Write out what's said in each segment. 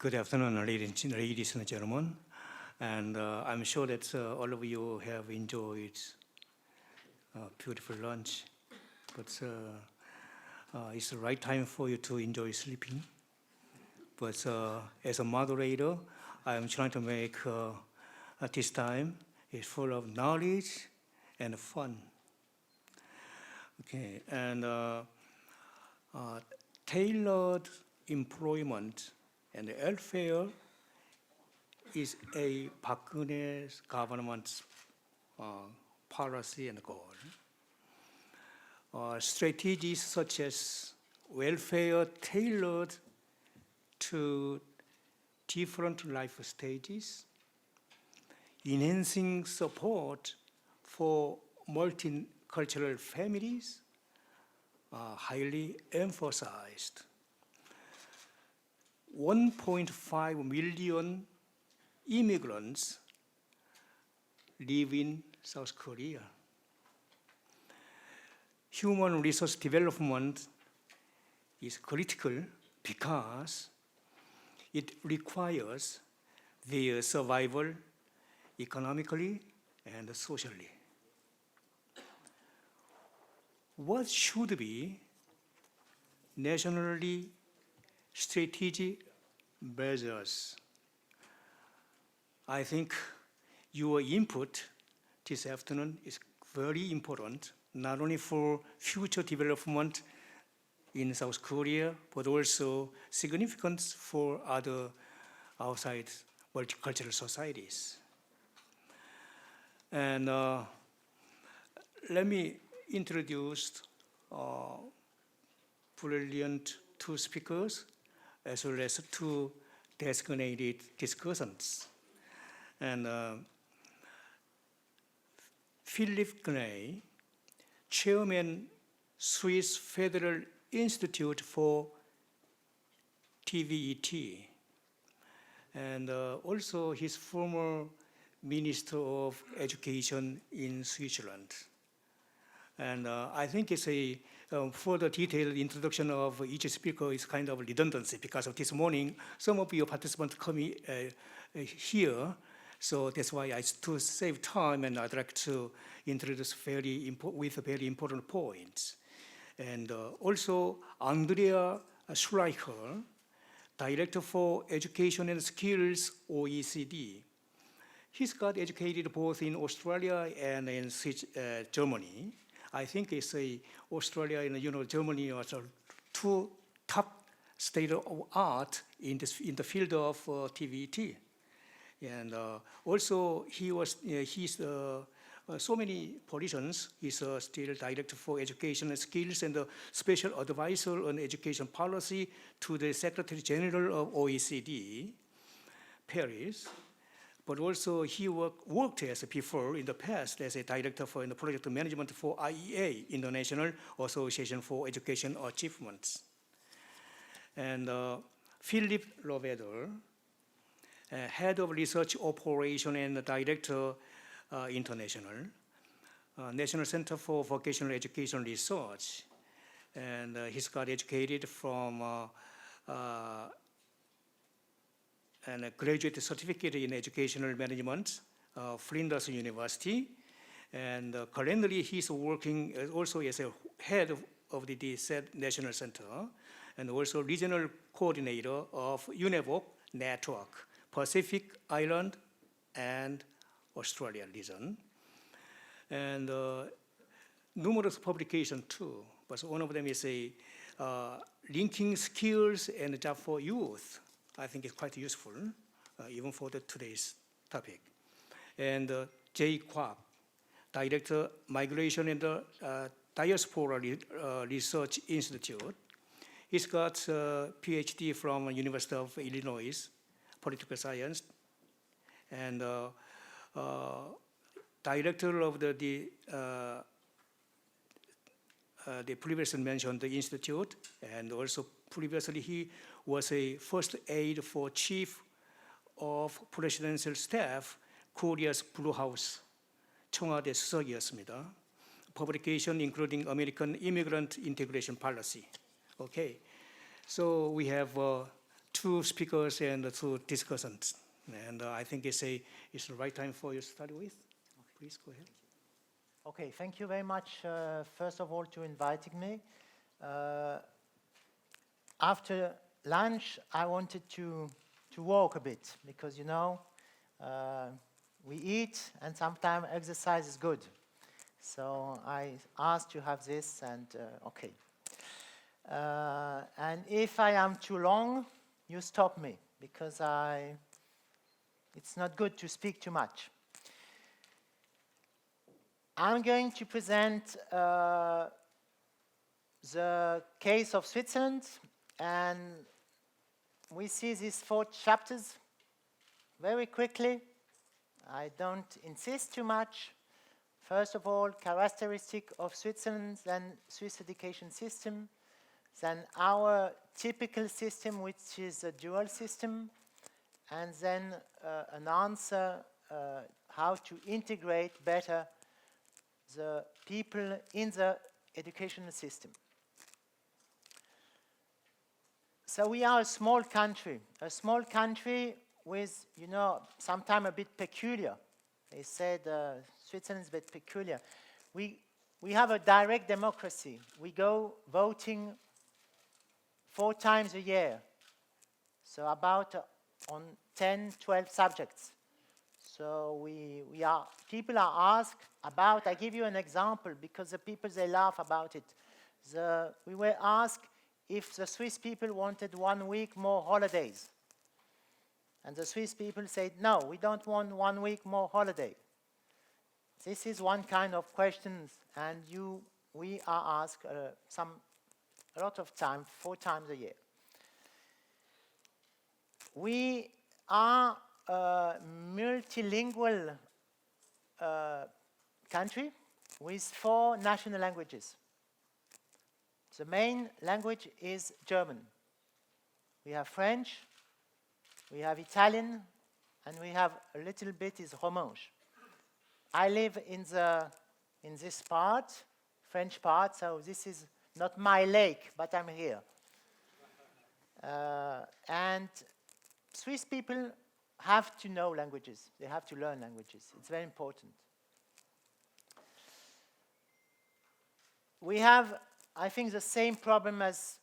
Good afternoon, ladies and gentlemen. And I'm sure that all of you have enjoyed beautiful lunch, but it's the right time for you to enjoy sleeping. But as a moderator, I'm trying to make this time is full of knowledge and fun. Okay, and tailored employment and welfare is a Park Geun-Hye's government's policy and goal. Strategies such as welfare tailored to different life stages, enhancing support for multicultural families are highly emphasized. 1.5 million immigrants live in South Korea. Human resource development is critical because it requires their survival economically and socially. What should be nationally strategic measures? I think your input this afternoon is very important, not only for future development in South Korea, but also significant for other outside multicultural societies. And let me introduce brilliant two speakers as well as two designated discussants. And Philippe Gnaegi, Chairman, Swiss Federal Institute for TVET, and also his former Minister of Education in Switzerland. And I think it's a further detailed introduction of each speaker is kind of redundancy because of this morning, some of your participants come here, so that's why to save time, and I'd like to introduce very important points. And also Andreas Schleicher, Director for Education and Skills, OECD. He's got educated both in Australia and in Germany. I think it's Australia and Germany are two top state of art in the field of TVET, and also he's so many positions. He's still Director for Education and Skills and the Special Advisor on Education Policy to the Secretary General of OECD, Paris. But also he worked as before in the past as a director for the project management for IEA, International Association for Education Achievements. And Philippe Loveder, Head of Research Operation and Director International, National Center for Vocational Education Research. And he's got educated from and a graduate certificate in educational management, Flinders University. And currently he's working also as a head of the said National Center and also regional coordinator of UNEVOC network, Pacific Island and Australia region. And numerous publications too, but one of them is a linking skills and job for youth. I think it's quite useful, even for today's topic. And Kwak, Director, Migration and Diaspora Research Institute. He's got a PhD from University of Illinois, Political Science, and Director of the previously mentioned the institute, and also previously he was a first aide for Chief of Presidential Staff, Korea's Blue House, 청와대 수석이었습니다. Publication including American Immigrant Integration Policy. Okay, so we have two speakers and two discussants. And I think it's the right time for you to start with. Okay. Please go ahead. Okay, thank you very much, first of all, to inviting me. After lunch, I wanted to walk a bit because, you know, we eat and sometimes exercise is good. So I asked to have this and okay. And if I am too long, you stop me because it's not good to speak too much. I'm going to present the case of Switzerland, and we see these 4 chapters very quickly. I don't insist too much. First of all, characteristic of Switzerland, then Swiss education system, then our typical system, which is a dual system, and then an answer how to integrate better the people in the educational system. So we are a small country with, you know, sometimes a bit peculiar. They said Switzerland is a bit peculiar. We have a direct democracy. We go voting 4 times a year. So about on 10, 12 subjects. So people are asked about, I give you an example because the people, they laugh about it. We were asked if the Swiss people wanted 1 week more holidays. And the Swiss people said, no, we don't want 1 week more holiday. This is one kind of questions, and we are asked a lot of time, 4 times a year. We are a multilingual country with 4 national languages. The main language is German. We have French, we have Italian, and we have a little bit is Romanche. I live in this part, French part, so this is not my lake, but I'm here. And Swiss people have to know languages. They have to learn languages. It's very important. We have, I think, the same problem as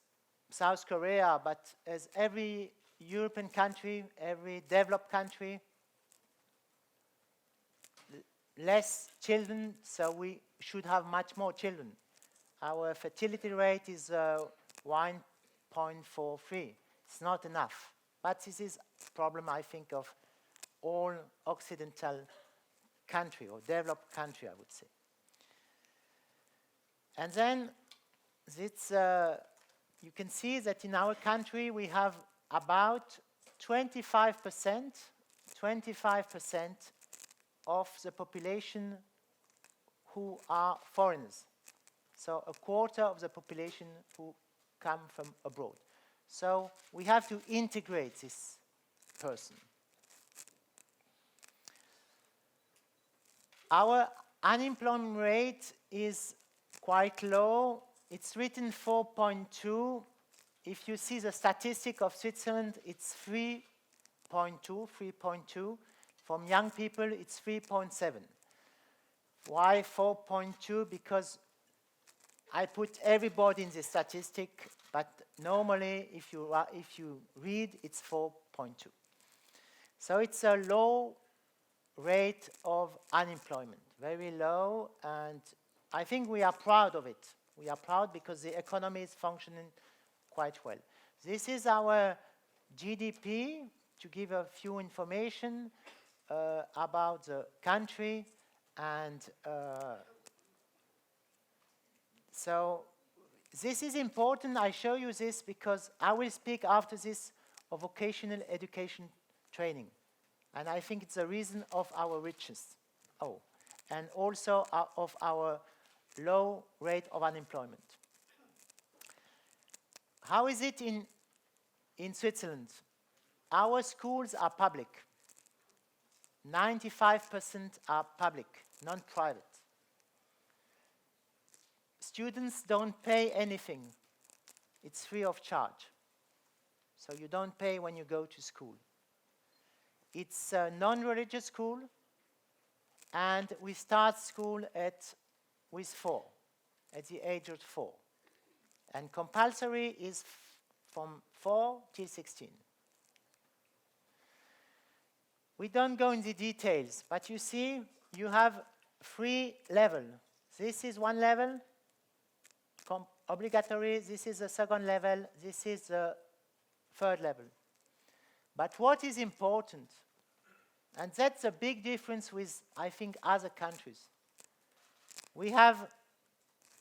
South Korea, but as every European country, every developed country, less children, so we should have much more children. Our fertility rate is 1.43. It's not enough. But this is a problem, I think, of all Occidental country or developed country, I would say. And then you can see that in our country we have about 25% of the population who are foreigners. So a quarter of the population who come from abroad. So we have to integrate this person. Our unemployment rate is quite low. It's written 4.2. If you see the statistic of Switzerland, it's 3.2. From young people, it's 3.7. Why 4.2? Because I put everybody in the statistic, but normally, if you read, it's 4.2. So it's a low rate of unemployment, very low, and I think we are proud of it. We are proud because the economy is functioning quite well. This is our GDP, to give a few information about the country, and so this is important. I show you this because I will speak after this of vocational education training. And I think it's the reason of our riches. And also of our low rate of unemployment. How is it in Switzerland? Our schools are public. 95% are public, non-private. Students don't pay anything. It's free of charge. So you don't pay when you go to school. It's a non-religious school, and we start school with 4, at the age of 4. And compulsory is from 4 till 16. We don't go in the details, but you see, you have 3 levels. This is 1 level, obligatory. This is the 2nd level. This is the 3rd level. But what is important, and that's a big difference with, I think, other countries. We have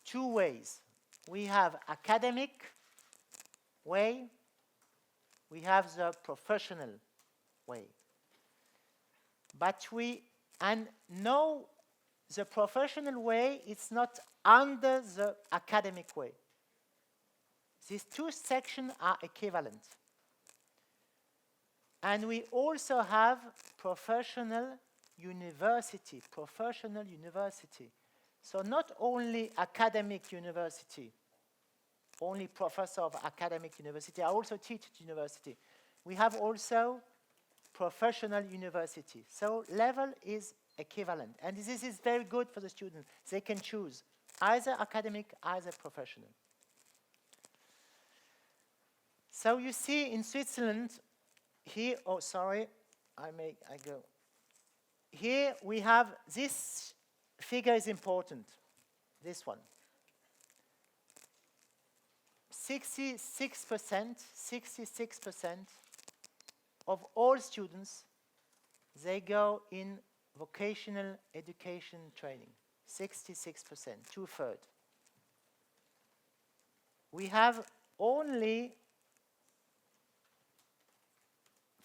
2 ways. We have academic way. We have the professional way. But no, the professional way is not under the academic way. These 2 sections are equivalent. And we also have professional university. So not only academic university, only professor of academic university. I also teach at university. We have also professional university. So level is equivalent. And this is very good for the students. They can choose either academic, either professional. So you see in Switzerland, here, oh, sorry, I go. Here we have, this figure is important, this one. 66% of all students, they go in vocational education training. 66%, 2/3. We have only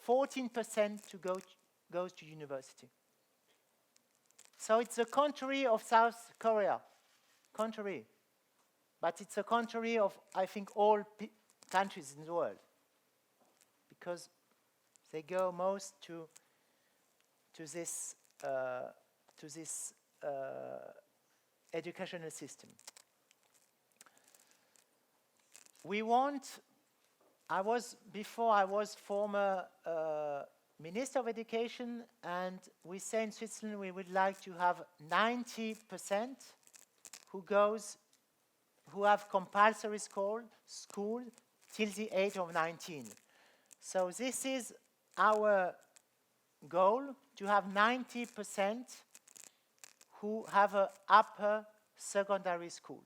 14% goes to university. So it's the contrary of South Korea, contrary. But it's a contrary of, I think, all countries in the world, because they go most to this educational system. We want. Before I was former Minister of Education, and we say in Switzerland we would like to have 90% who have compulsory school till the age of 19. So this is our goal, to have 90% who have an upper secondary school.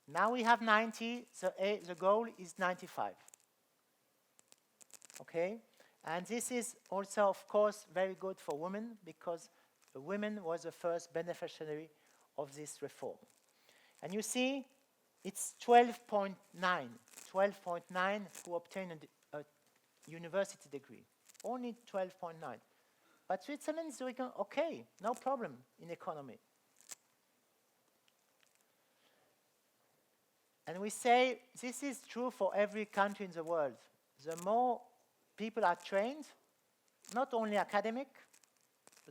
Now we have 90, the goal is 95. Okay? And this is also, of course, very good for women, because the women was the first beneficiary of this reform. And you see, it's 12.9 who obtain a university degree. Only 12.9. But Switzerland is doing okay, no problem in economy. And we say this is true for every country in the world. The more people are trained, not only academic,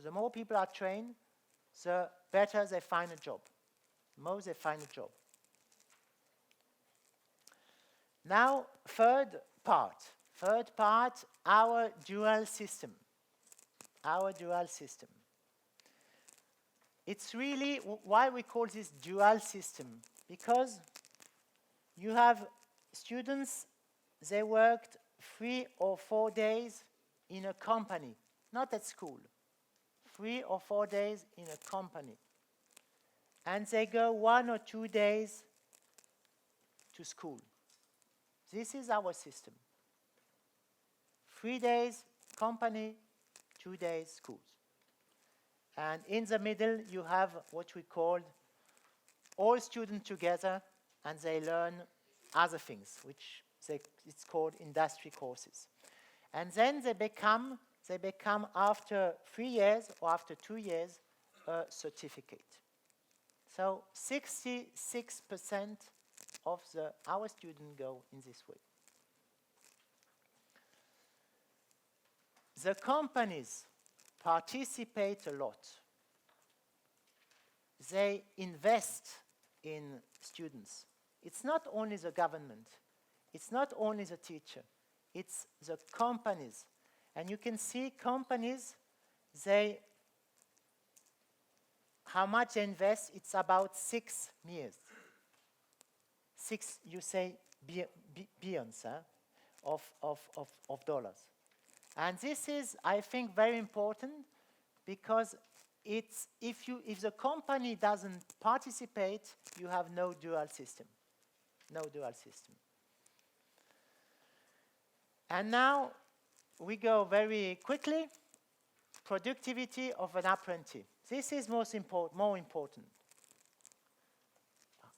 the more people are trained, the better they find a job. The more they find a job. Now, third part, our dual system. Our dual system. It's really why we call this dual system, because you have students, they worked 3 or 4 days in a company, not at school. 3 or 4 days in a company. And they go 1 or 2 days to school. This is our system. 3 days company, 2 days schools. And in the middle, you have what we call all students together, and they learn other things, which it's called industry courses. And then they become after 3 years or after 2 years a certificate. So 66% of our students go in this way. The companies participate a lot. They invest in students. It's not only the government. It's not only the teacher. it's the companies. And you can see companies, how much they invest, it's about 6 years. 6, you say, billions of dollars. And this is, I think, very important because it's, if the company doesn't participate, you have no dual system. No dual system. And now we go very quickly. Productivity of an apprentice. This is more important.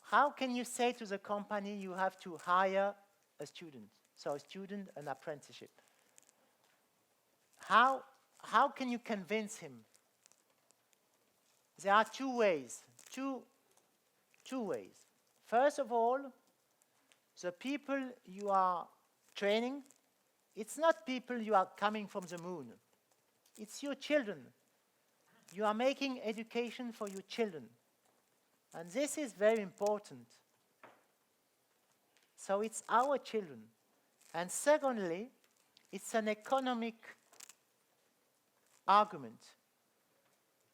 How can you say to the company you have to hire a student? So a student, an apprenticeship. How can you convince him? There are 2 ways. Two ways. First of all, the people you are training, it's not people you are coming from the moon. It's your children. You are making education for your children. And this is very important. So it's our children. And secondly, it's an economic argument.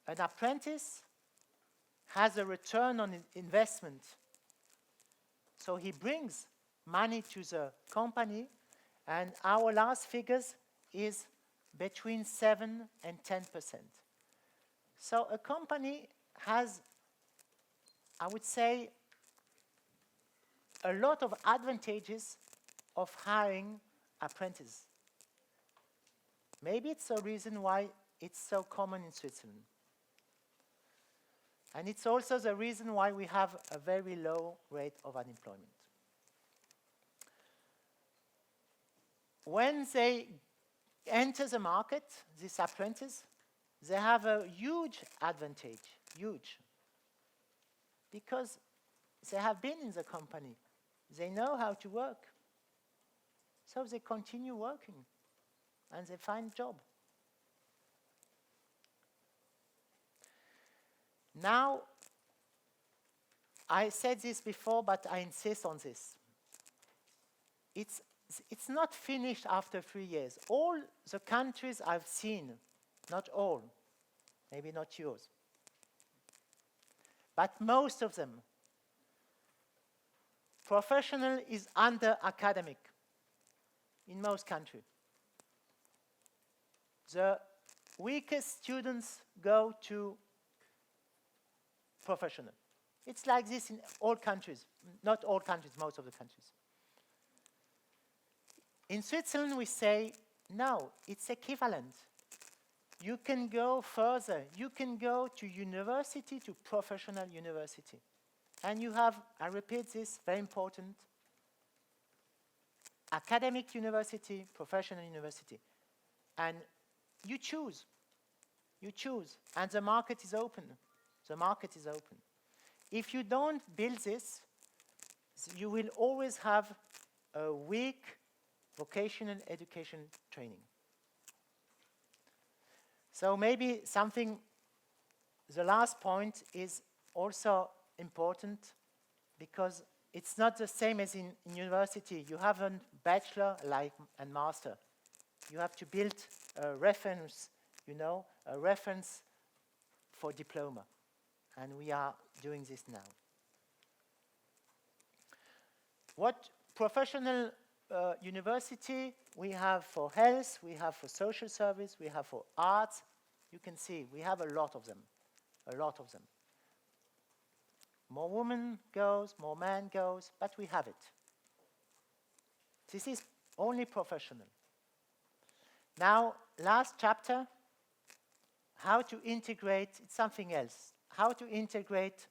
An apprentice has a return on investment. So he brings money to the company, and our last figures is between 7 and 10%. So a company has, I would say, a lot of advantages of hiring apprentices. Maybe it's a reason why it's so common in Switzerland. And it's also the reason why we have a very low rate of unemployment. When they enter the market, this apprentice, they have a huge advantage, huge. Because they have been in the company. They know how to work. So they continue working and they find a job. Now, I said this before, but I insist on this. It's not finished after 3 years. All the countries I've seen, not all, maybe not yours, but most of them, professional is under academic in most countries. The weakest students go to professional. It's like this in all countries, not all countries, most of the countries. In Switzerland, we say, no, it's equivalent. You can go further. You can go to university, to professional university. And you have, I repeat this, very important, academic university, professional university. And you choose. You choose. And the market is open. The market is open. If you don't build this, you will always have a weak vocational education training. So maybe something, the last point is also important because it's not the same as in university. You have a bachelor and master. You have to build a reference, a reference for diploma. And we are doing this now. What professional university we have for health, we have for social service, we have for arts. You can see we have a lot of them, a lot of them. More women goes, more men goes, but we have it. This is only professional. Now, last chapter, how to integrate, it's something else. How to integrate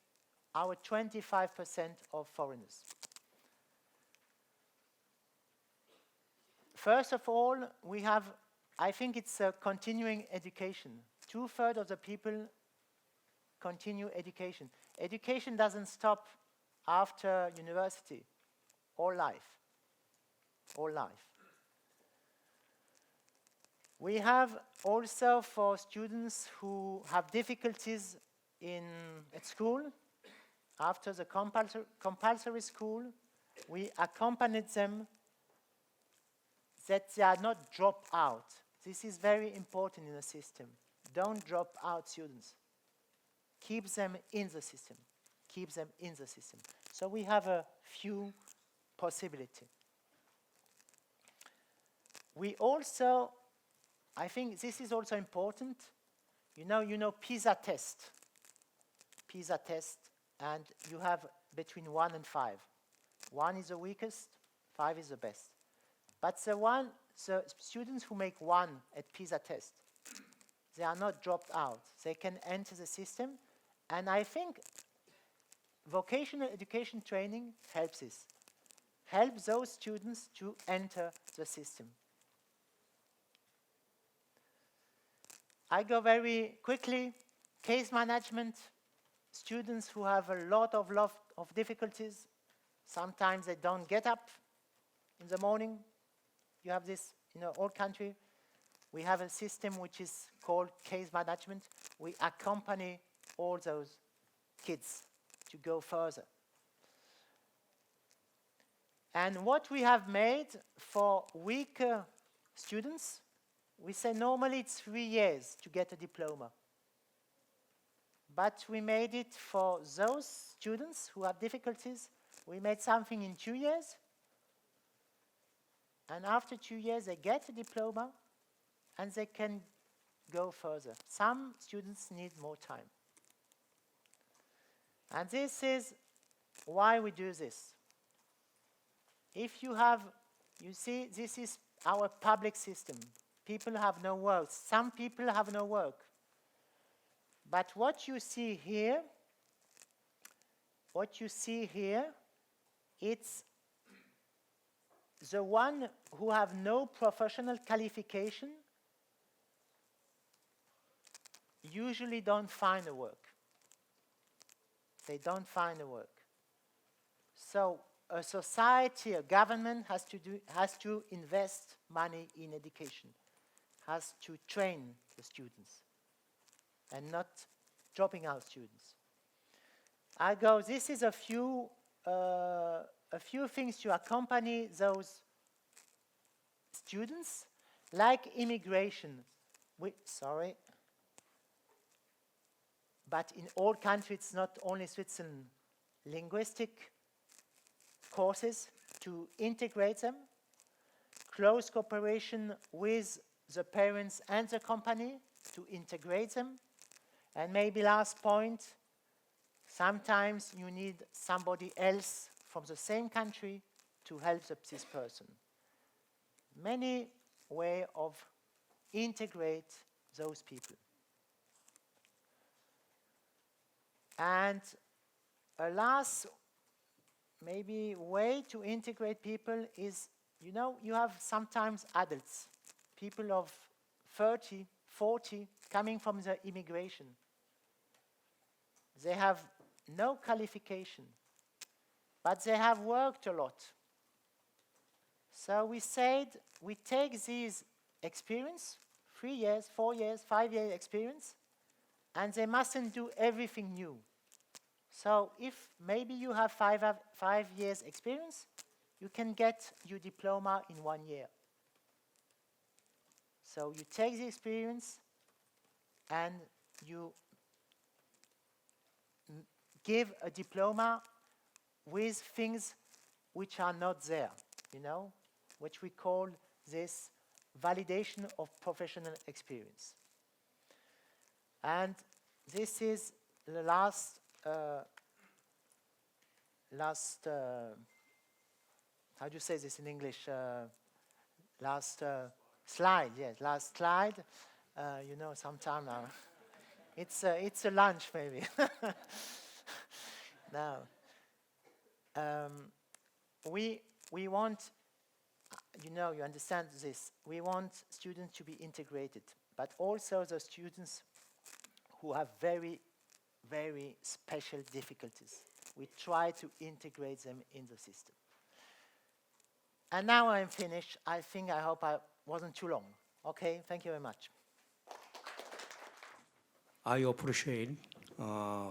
our 25% of foreigners. First of all, we have, I think it's a continuing education. 2/3 of the people continue education. Education doesn't stop after university, all life, all life. We have also for students who have difficulties at school, after the compulsory school, we accompanied them. that they are not dropped out. This is very important in the system. Don't drop out students. Keep them in the system. Keep them in the system. So we have a few possibilities. We also, I think this is also important. You know PISA test. PISA test, and you have between 1 and 5. 1 is the weakest, 5 is the best. But the students who make 1 at PISA test, they are not dropped out. They can enter the system, and I think vocational education training helps this. Helps those students to enter the system. I go very quickly. Case management, students who have a lot of difficulties. Sometimes they don't get up in the morning. You have this in all country. We have a system which is called case management. We accompany all those kids to go further. And what we have made for weaker students, we say normally it's 3 years to get a diploma. But we made it for those students who have difficulties. We made something in 2 years. And after 2 years, they get a diploma, and they can go further. Some students need more time. And this is why we do this. If you have, you see, this is our public system. People have no work. Some people have no work. But what you see here, it's the one who have no professional qualification usually don't find a work. They don't find a work. So a society, a government has to invest money in education, has to train the students and not dropping out students. This is a few things to accompany those students, like immigration. But in all countries, it's not only Switzerland, linguistic courses to integrate them, close cooperation with the parents and the company to integrate them, and maybe last point, sometimes you need somebody else from the same country to help this person. Many ways of integrate those people. And a last maybe way to integrate people is, you have sometimes adults, people of 30, 40, coming from the immigration. They have no qualification, but they have worked a lot. So we said we take these experience, 3 years, 4 years, 5 years experience, and they mustn't do everything new. So if maybe you have 5 years experience, you can get your diploma in 1 year. So you take the experience and you give a diploma with things which are not there, which we call this validation of professional experience. And this is the last how do you say this in English? Last slide, yes, last slide. Sometime now. It's a lunch maybe. Now, we want, you understand this. We want students to be integrated, but also the students who have very, very special difficulties. We try to integrate them in the system. And now I'm finished. I hope I wasn't too long. Okay, thank you very much. I appreciate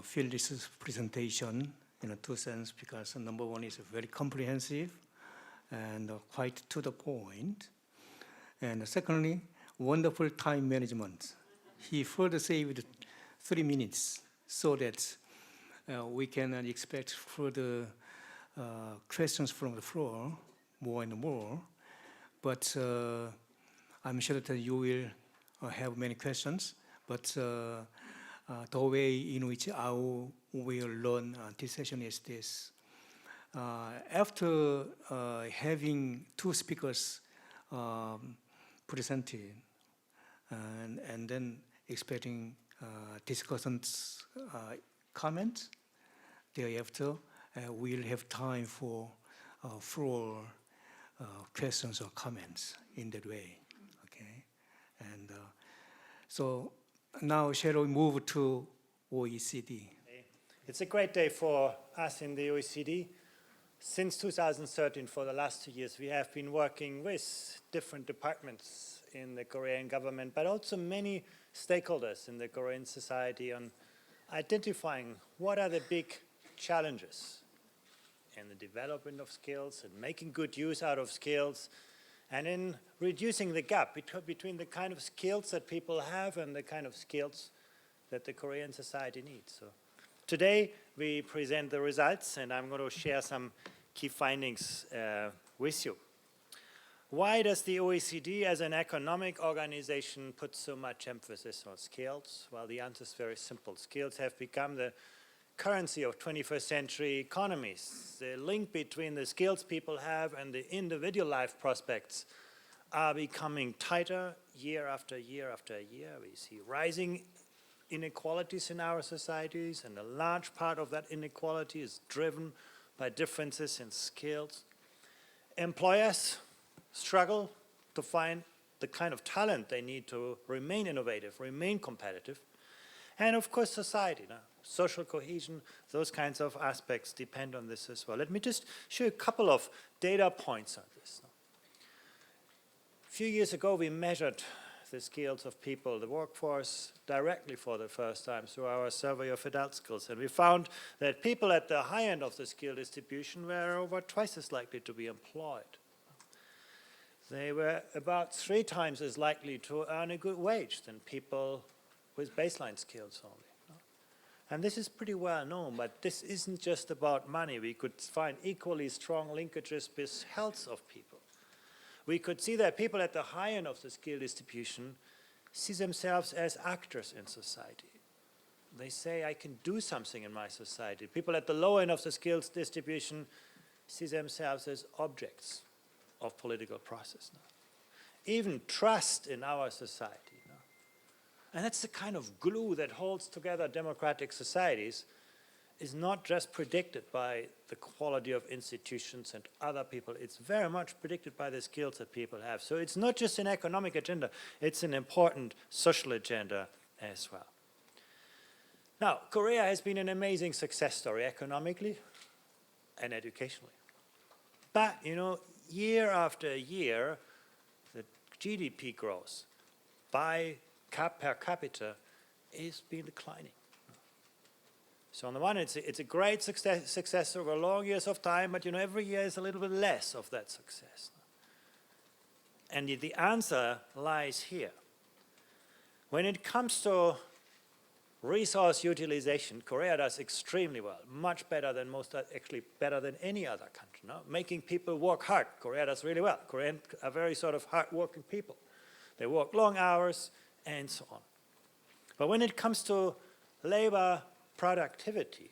Philippe's presentation in two senses, because number one is very comprehensive and quite to the point. And secondly, wonderful time management. He further saved 3 minutes so that we can expect further questions from the floor, more and more. But I'm sure that you will have many questions, but the way in which I will run this session is this. After having two speakers presented, and then expecting discussants' comments, thereafter we'll have time for floor questions or comments in that way, okay? And so now shall we move to OECD? It's a great day for us in the OECD. Since 2013, for the last 2 years, we have been working with different departments in the Korean government, but also many stakeholders in the Korean society on identifying what are the big challenges in the development of skills and making good use out of skills, and in reducing the gap between the kind of skills that people have and the kind of skills that the Korean society needs. So today we present the results, and I'm going to share some key findings with you. Why does the OECD as an economic organization put so much emphasis on skills? Well, the answer is very simple. Skills have become the currency of 21st century economies. The link between the skills people have and the individual life prospects are becoming tighter year after year after year. We see rising inequalities in our societies, and a large part of that inequality is driven by differences in skills. Employers struggle to find the kind of talent they need to remain innovative, remain competitive. And of course, society, social cohesion, those kinds of aspects depend on this as well. Let me just show you a couple of data points on this. A few years ago, we measured the skills of people, the workforce, directly for the first time through our survey of adult skills. And we found that people at the high end of the skill distribution were over twice as likely to be employed. They were about 3 times as likely to earn a good wage than people with baseline skills only. And this is pretty well known, but this isn't just about money. We could find equally strong linkages with health of people. We could see that people at the high end of the skill distribution see themselves as actors in society. They say, I can do something in my society. People at the low end of the skills distribution see themselves as objects of political process. Even trust in our society. And that's the kind of glue that holds together democratic societies, is not just predicted by the quality of institutions and other people. It's very much predicted by the skills that people have. So it's not just an economic agenda, it's an important social agenda as well. Now, Korea has been an amazing success story economically and educationally. But, year after year, the GDP growth per capita is been declining. So on the one hand, it's a great success over long years of time, but every year is a little bit less of that success. And the answer lies here. When it comes to resource utilization, Korea does extremely well, much better than actually better than any other country. Making people work hard, Korea does really well. Koreans are very sort of hard-working people. They work long hours and so on. But when it comes to labor productivity,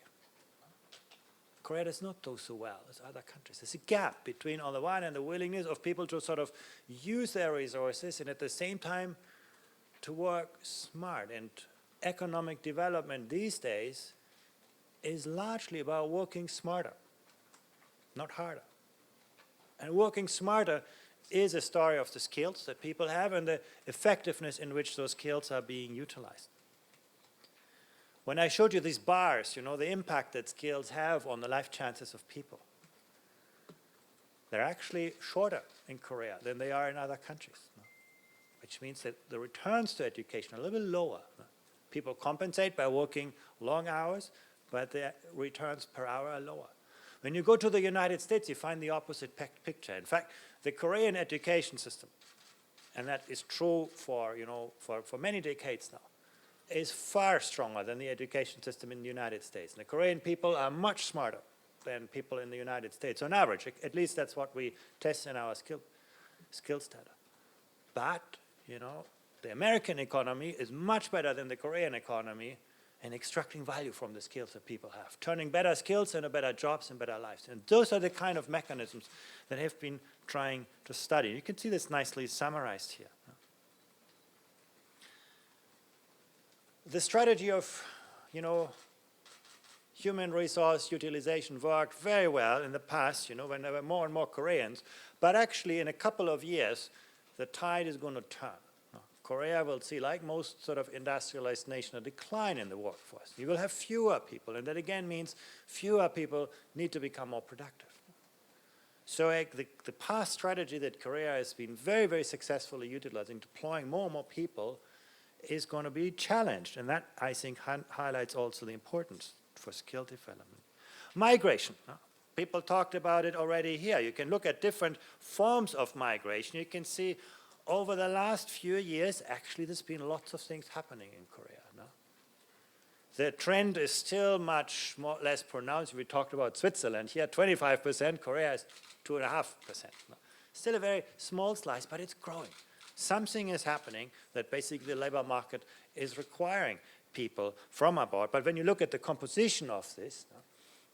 Korea does not do so well as other countries. There's a gap between, on the one hand, the willingness of people to sort of use their resources and at the same time to work smart. And economic development these days is largely about working smarter, not harder. And working smarter is a story of the skills that people have and the effectiveness in which those skills are being utilized. When I showed you these bars, the impact that skills have on the life chances of people, they're actually shorter in Korea than they are in other countries, which means that the returns to education are a little bit lower. People compensate by working long hours, but the returns per hour are lower. When you go to the United States, you find the opposite picture. In fact, the Korean education system and that is true for, for many decades now, is far stronger than the education system in the United States. And the Korean people are much smarter than people in the United States on average. At least that's what we test in our skills data. But, the American economy is much better than the Korean economy in extracting value from the skills that people have, turning better skills into better jobs and better lives. And those are the kind of mechanisms that have been trying to study. You can see this nicely summarized here. The strategy of, human resource utilization worked very well in the past, when there were more and more Koreans. But actually, in a couple of years, the tide is going to turn. Korea will see, like most sort of industrialized nations, a decline in the workforce. You will have fewer people, and that again means fewer people need to become more productive. So the past strategy that Korea has been very, very successfully utilizing, deploying more and more people, is going to be challenged. And that, I think, highlights also the importance for skill development. Migration. People talked about it already here. You can look at different forms of migration. You can see over the last few years, actually, there's been lots of things happening in Korea. The trend is still much less pronounced. We talked about Switzerland here, 25%. Korea is 2.5%. Still a very small slice, but it's growing. Something is happening that basically the labor market is requiring people from abroad. But when you look at the composition of this,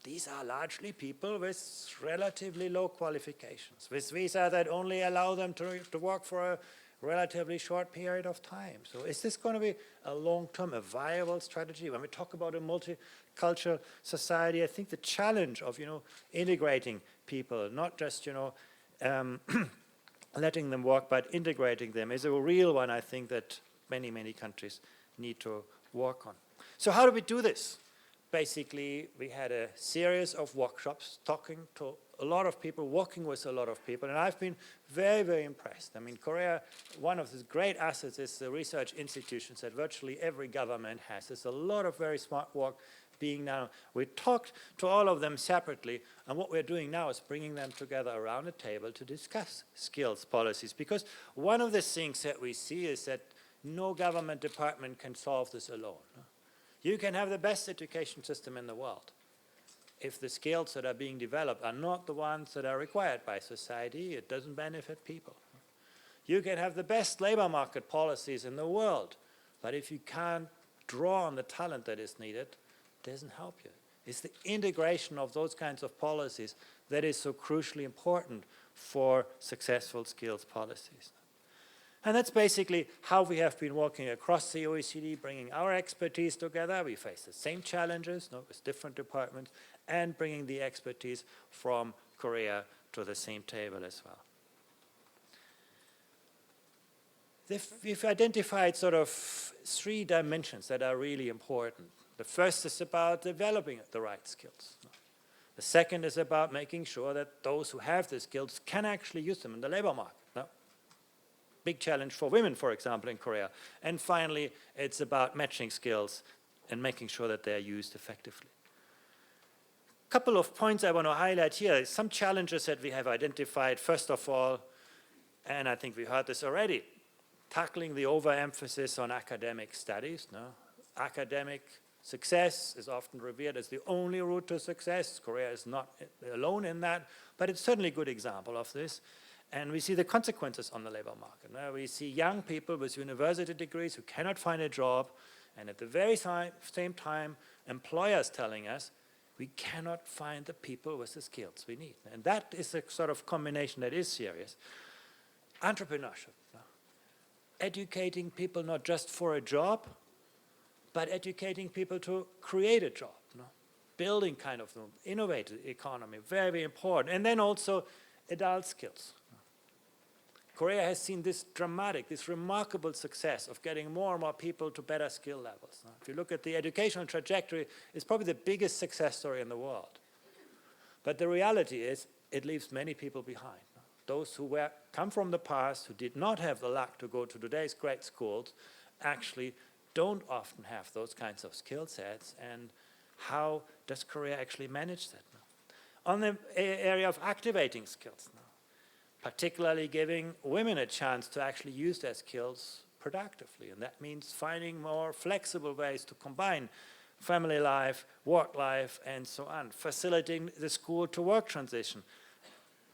these are largely people with relatively low qualifications, with visas that only allow them to work for a relatively short period of time. So is this going to be a long-term, a viable strategy? When we talk about a multicultural society, I think the challenge of, integrating people, not just, letting them work, but integrating them is a real one, I think, that many, many countries need to work on. So how do we do this? Basically, we had a series of workshops talking to a lot of people, working with a lot of people, and I've been very, very impressed. I mean, Korea, one of the great assets is the research institutions that virtually every government has. There's a lot of very smart work being done. We talked to all of them separately, and what we're doing now is bringing them together around a table to discuss skills policies, because one of the things that we see is that no government department can solve this alone. You can have the best education system in the world. If the skills that are being developed are not the ones that are required by society, it doesn't benefit people. You can have the best labor market policies in the world, but if you can't draw on the talent that is needed, it doesn't help you. It's the integration of those kinds of policies that is so crucially important for successful skills policies. And that's basically how we have been working across the OECD, bringing our expertise together. We face the same challenges with different departments, and bringing the expertise from Korea to the same table as well. We've identified sort of 3 dimensions that are really important. The first is about developing the right skills. The second is about making sure that those who have the skills can actually use them in the labor market. Big challenge for women, for example, in Korea. And finally, it's about matching skills and making sure that they're used effectively. A couple of points I want to highlight here. Some challenges that we have identified. First of all, and I think we heard this already, tackling the overemphasis on academic studies. Academic success is often revered as the only route to success. Korea is not alone in that, but it's certainly a good example of this. And we see the consequences on the labor market. Now we see young people with university degrees who cannot find a job, and at the very same time, employers telling us we cannot find the people with the skills we need. And that is a sort of combination that is serious. Entrepreneurship. Educating people not just for a job, but educating people to create a job. Building kind of the innovative economy, very, very important. And then also adult skills. Korea has seen this dramatic, this remarkable success of getting more and more people to better skill levels. If you look at the educational trajectory, it's probably the biggest success story in the world. But the reality is, it leaves many people behind. Those who come from the past, who did not have the luck to go to today's great schools, actually don't often have those kinds of skill sets. And how does Korea actually manage that? On the area of activating skills, particularly giving women a chance to actually use their skills productively. And that means finding more flexible ways to combine family life, work life, and so on, facilitating the school to work transition,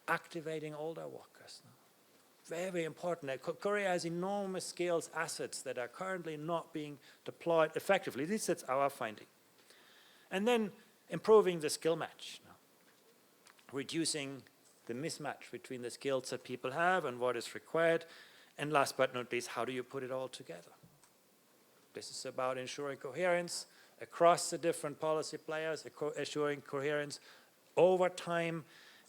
activating older workers. Very important. Korea has enormous skills assets that are currently not being deployed effectively. This is our finding. And then improving the skill match, reducing the mismatch between the skills that people have and what is required. And last but not least, how do you put it all together? This is about ensuring coherence across the different policy players, assuring coherence over time,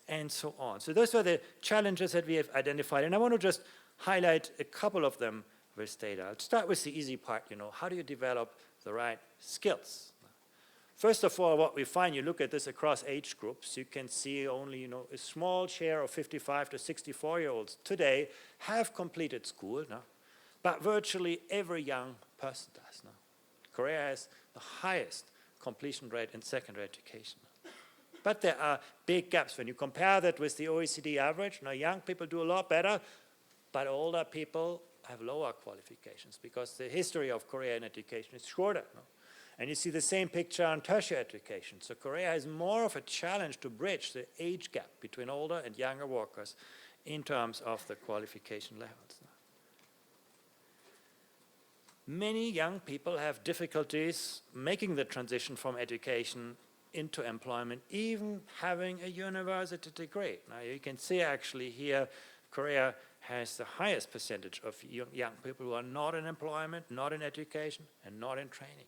and so on. So those are the challenges that we have identified. And I want to just highlight a couple of them with data. I'll start with the easy part, how do you develop the right skills? First of all, what we find, you look at this across age groups, you can see only, a small share of 55 to 64-year-olds today have completed school, but virtually every young person does. Korea has the highest completion rate in secondary education. But there are big gaps. When you compare that with the OECD average, young people do a lot better, but older people have lower qualifications because the history of Korean education is shorter. And you see the same picture on tertiary education. So Korea has more of a challenge to bridge the age gap between older and younger workers in terms of the qualification levels. Many young people have difficulties making the transition from education into employment, even having a university degree. Now you can see actually here, Korea has the highest percentage of young people who are not in employment, not in education, and not in training.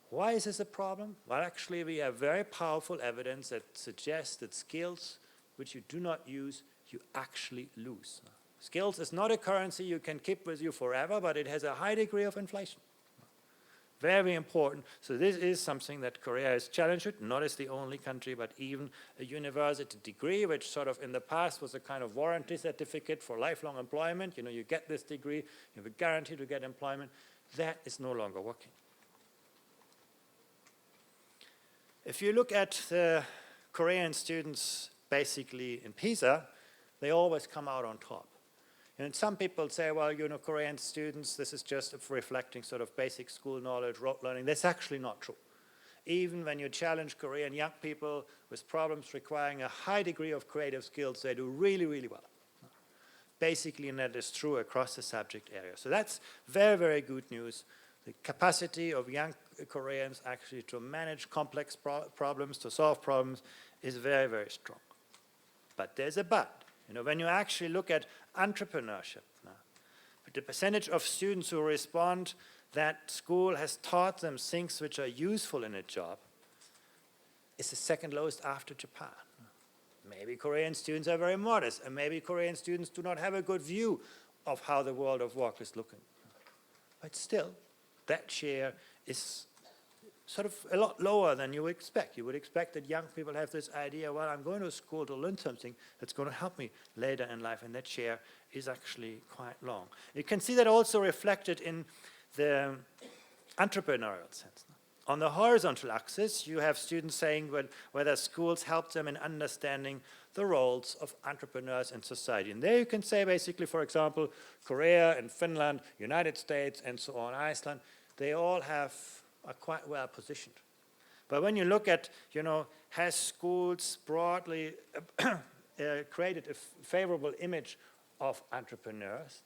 Why is this a problem? Well, actually, we have very powerful evidence that suggests that skills which you do not use, you actually lose. Skills is not a currency you can keep with you forever, but it has a high degree of inflation. Very important. So this is something that Korea is challenged with, not as the only country, but even a university degree, which sort of in the past was a kind of warranty certificate for lifelong employment. You get this degree, you have a guarantee to get employment. That is no longer working. If you look at the Korean students basically in PISA, they always come out on top. And some people say, well, Korean students, this is just reflecting sort of basic school knowledge, rote learning. That's actually not true. Even when you challenge Korean young people with problems requiring a high degree of creative skills, they do really, really well. Basically, and that is true across the subject area. So that's very, very good news. The capacity of young Koreans actually to manage complex problems, to solve problems, is very, very strong. But there's a but. When you actually look at entrepreneurship, the percentage of students who respond that school has taught them things which are useful in a job is the second lowest after Japan. Maybe Korean students are very modest, and maybe Korean students do not have a good view of how the world of work is looking. But still, that share is sort of a lot lower than you would expect. You would expect that young people have this idea, well, I'm going to school to learn something that's going to help me later in life, and that share is actually quite long. You can see that also reflected in the entrepreneurial sense. On the horizontal axis, you have students saying whether schools help them in understanding the roles of entrepreneurs in society. And there you can say basically, for example, Korea and Finland, United States, and so on, Iceland, they all are quite well positioned. But when you look at, has schools broadly created a favorable image of entrepreneurs?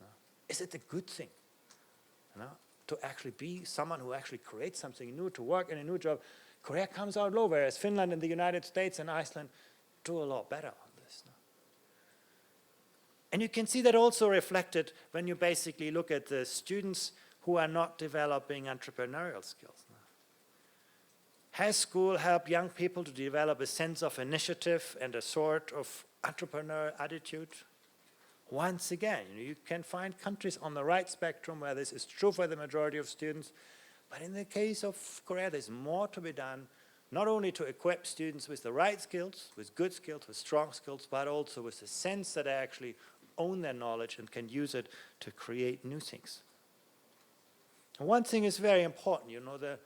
Is it a good thing? To actually be someone who actually creates something new, to work in a new job? Korea comes out low, whereas Finland and the United States and Iceland do a lot better on this. And you can see that also reflected when you basically look at the students who are not developing entrepreneurial skills. Has school helped young people to develop a sense of initiative and a sort of entrepreneurial attitude? Once again, you can find countries on the right spectrum where this is true for the majority of students, but in the case of Korea, there's more to be done, not only to equip students with the right skills, with good skills, with strong skills, but also with the sense that they actually own their knowledge and can use it to create new things. And one thing is very important, the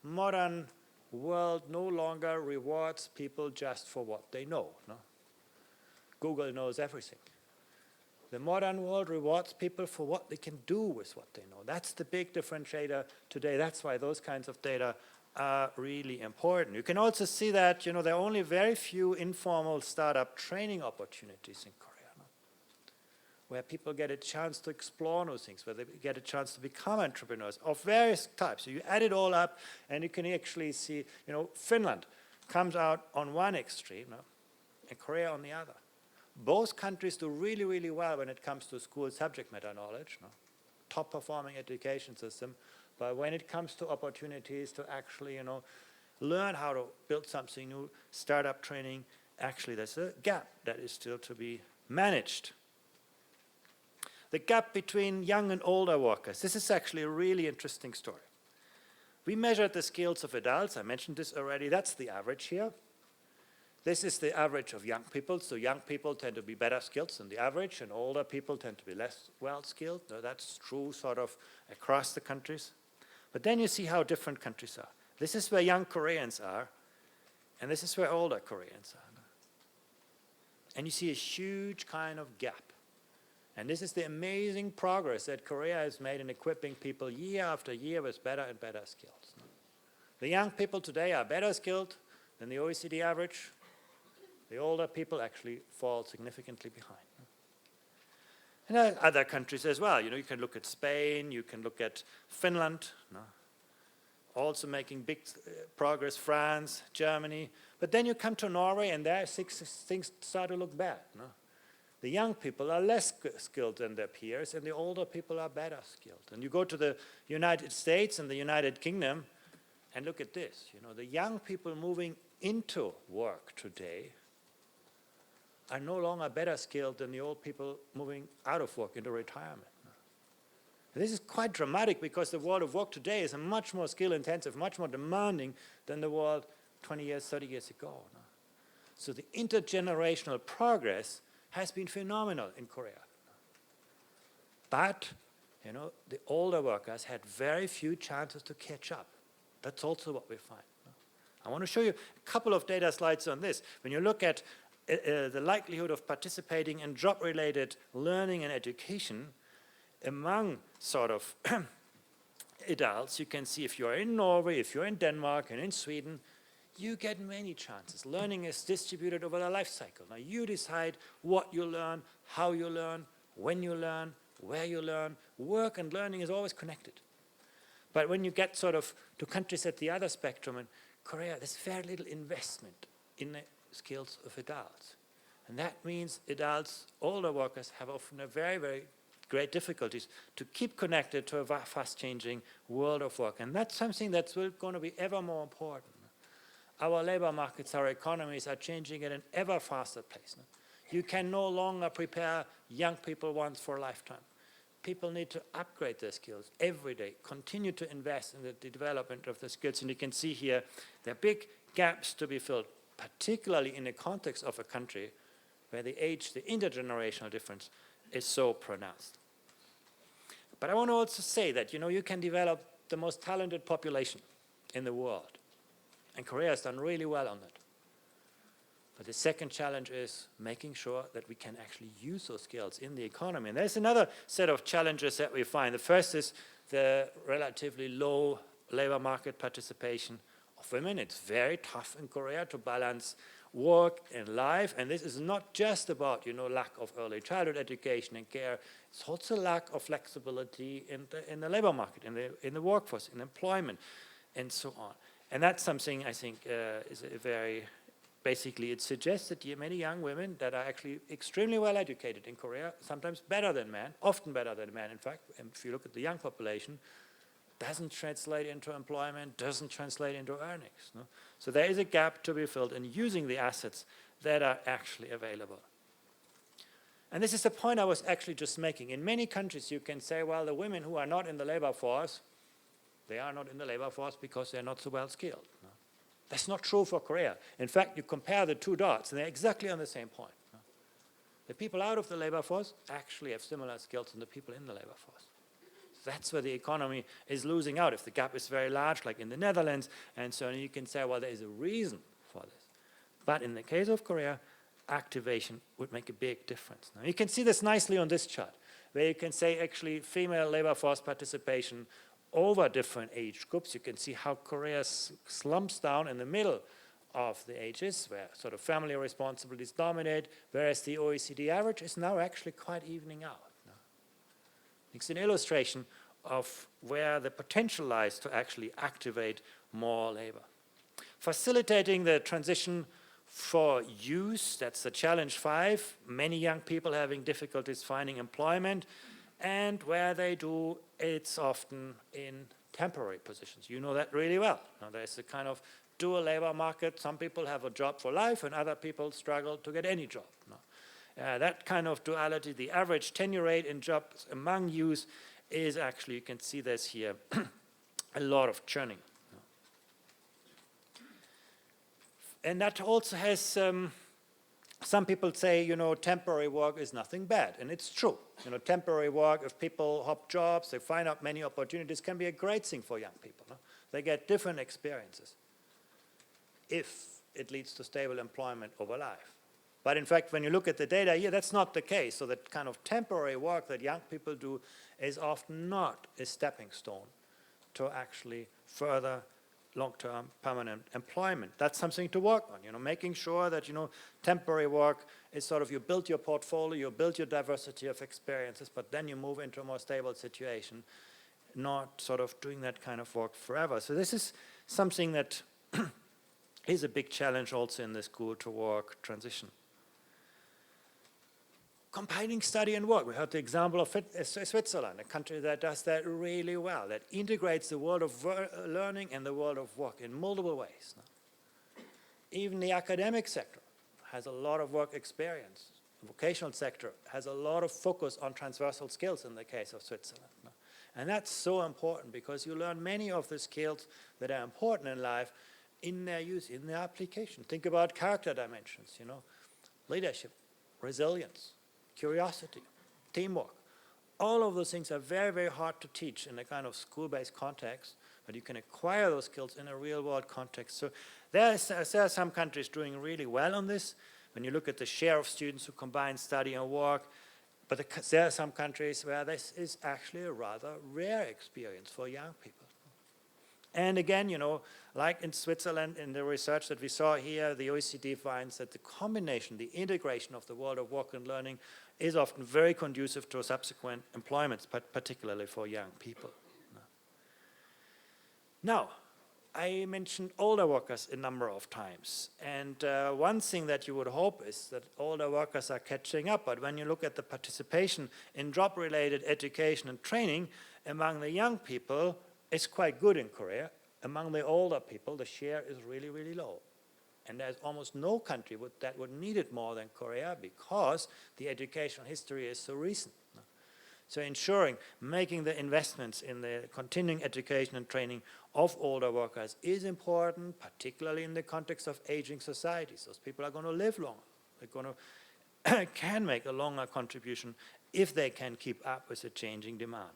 modern world no longer rewards people just for what they know. Google knows everything. The modern world rewards people for what they can do with what they know. That's the big differentiator today. That's why those kinds of data are really important. You can also see that, there are only very few informal startup training opportunities in Korea, where people get a chance to explore new things, where they get a chance to become entrepreneurs of various types. So you add it all up, and you can actually see, Finland comes out on one extreme, and Korea on the other. Both countries do really, really well when it comes to school subject matter knowledge, top performing education system. But when it comes to opportunities to actually, learn how to build something new, startup training, actually there's a gap that is still to be managed. The gap between young and older workers. This is actually a really interesting story. We measured the skills of adults. I mentioned this already. That's the average here. This is the average of young people. So young people tend to be better skilled than the average, and older people tend to be less well-skilled. Now, that's true sort of across the countries. But then you see how different countries are. This is where young Koreans are, and this is where older Koreans are. And you see a huge kind of gap. And this is the amazing progress that Korea has made in equipping people year after year with better and better skills. The young people today are better skilled than the OECD average. The older people actually fall significantly behind. And there are other countries as well. You can look at Spain, you can look at Finland, also making big progress, France, Germany. But then you come to Norway, and there things start to look bad. The young people are less skilled than their peers, and the older people are better skilled. And you go to the United States and the United Kingdom, and look at this. The young people moving into work today are no longer better skilled than the old people moving out of work into retirement. And this is quite dramatic, because the world of work today is much more skill-intensive, much more demanding than the world 20 years, 30 years ago. So the intergenerational progress has been phenomenal in Korea. But, the older workers had very few chances to catch up. That's also what we find. I want to show you a couple of data slides on this. When you look at the likelihood of participating in job-related learning and education among sort of adults, you can see if you're in Norway, if you're in Denmark, and in Sweden, you get many chances. Learning is distributed over the life cycle. Now you decide what you learn, how you learn, when you learn, where you learn. Work and learning is always connected. But when you get sort of to countries at the other spectrum, in Korea, there's very little investment in the skills of adults. And that means adults, older workers, have often a very, very great difficulties to keep connected to a fast-changing world of work. And that's something that's going to be ever more important. Our labor markets, our economies are changing at an ever faster pace. You can no longer prepare young people once for a lifetime. People need to upgrade their skills every day, continue to invest in the development of the skills. And you can see here there are big gaps to be filled, particularly in the context of a country where the intergenerational difference is so pronounced. But I want to also say that, you can develop the most talented population in the world. And Korea has done really well on that. But the second challenge is making sure that we can actually use those skills in the economy. And there's another set of challenges that we find. The first is the relatively low labor market participation of women. It's very tough in Korea to balance work and life. And this is not just about, lack of early childhood education and care. It's also lack of flexibility in the labor market, in the workforce, in employment, and so on. And that's something I think is a very, basically it suggests that many young women that are actually extremely well educated in Korea, sometimes better than men, often better than men in fact, and if you look at the young population, doesn't translate into employment, doesn't translate into earnings. No? So there is a gap to be filled in using the assets that are actually available. And this is the point I was actually just making. In many countries you can say, well, the women who are not in the labor force, they are not in the labor force because they're not so well skilled. No? That's not true for Korea. In fact, you compare the two dots and they're exactly on the same point. No? The people out of the labor force actually have similar skills than the people in the labor force. That's where the economy is losing out. If the gap is very large, like in the Netherlands, and so on, you can say, well, there is a reason for this. But in the case of Korea, activation would make a big difference. Now, you can see this nicely on this chart, where you can say actually female labor force participation over different age groups. You can see how Korea slumps down in the middle of the ages, where sort of family responsibilities dominate, whereas the OECD average is now actually quite evening out. It's an illustration of where the potential lies to actually activate more labor. Facilitating the transition for youth, that's the challenge 5, many young people having difficulties finding employment, and where they do, it's often in temporary positions. You know that really well. Now, there's a kind of dual labor market. Some people have a job for life and other people struggle to get any job. That kind of duality, the average tenure rate in jobs among youth is actually, you can see this here, a lot of churning. And that also has, some people say, you know, temporary work is nothing bad, and it's true. You know, temporary work, if people hop jobs, they find out many opportunities, can be a great thing for young people. No? They get different experiences if it leads to stable employment over life. But in fact, when you look at the data here, that's not the case. So that kind of temporary work that young people do is often not a stepping stone to actually further long-term permanent employment. That's something to work on, you know, making sure that, you know, temporary work is sort of, you build your portfolio, you build your diversity of experiences, but then you move into a more stable situation, not sort of doing that kind of work forever. So this is something that is a big challenge also in the school-to-work transition. Combining study and work. We heard the example of Switzerland, a country that does that really well, that integrates the world of learning and the world of work in multiple ways. Even the academic sector has a lot of work experience. The vocational sector has a lot of focus on transversal skills in the case of Switzerland. And that's so important because you learn many of the skills that are important in life in their use, in their application. Think about character dimensions, you know, leadership, resilience, curiosity, teamwork. All of those things are very, very hard to teach in a kind of school-based context, but you can acquire those skills in a real-world context. So there are some countries doing really well on this. When you look at the share of students who combine study and work, but there are some countries where this is actually a rather rare experience for young people. And again, you know, like in Switzerland, in the research that we saw here, the OECD finds that the combination, the integration of the world of work and learning is often very conducive to subsequent employments, particularly for young people. Now, I mentioned older workers a number of times. And one thing that you would hope is that older workers are catching up. But when you look at the participation in job-related education and training among the young people, it's quite good in Korea. Among the older people, the share is really, really low. And there's almost no country that would need it more than Korea because the educational history is so recent. So ensuring, making the investments in the continuing education and training of older workers is important, particularly in the context of aging societies. Those people are going to live longer. They're going to can make a longer contribution if they can keep up with the changing demand.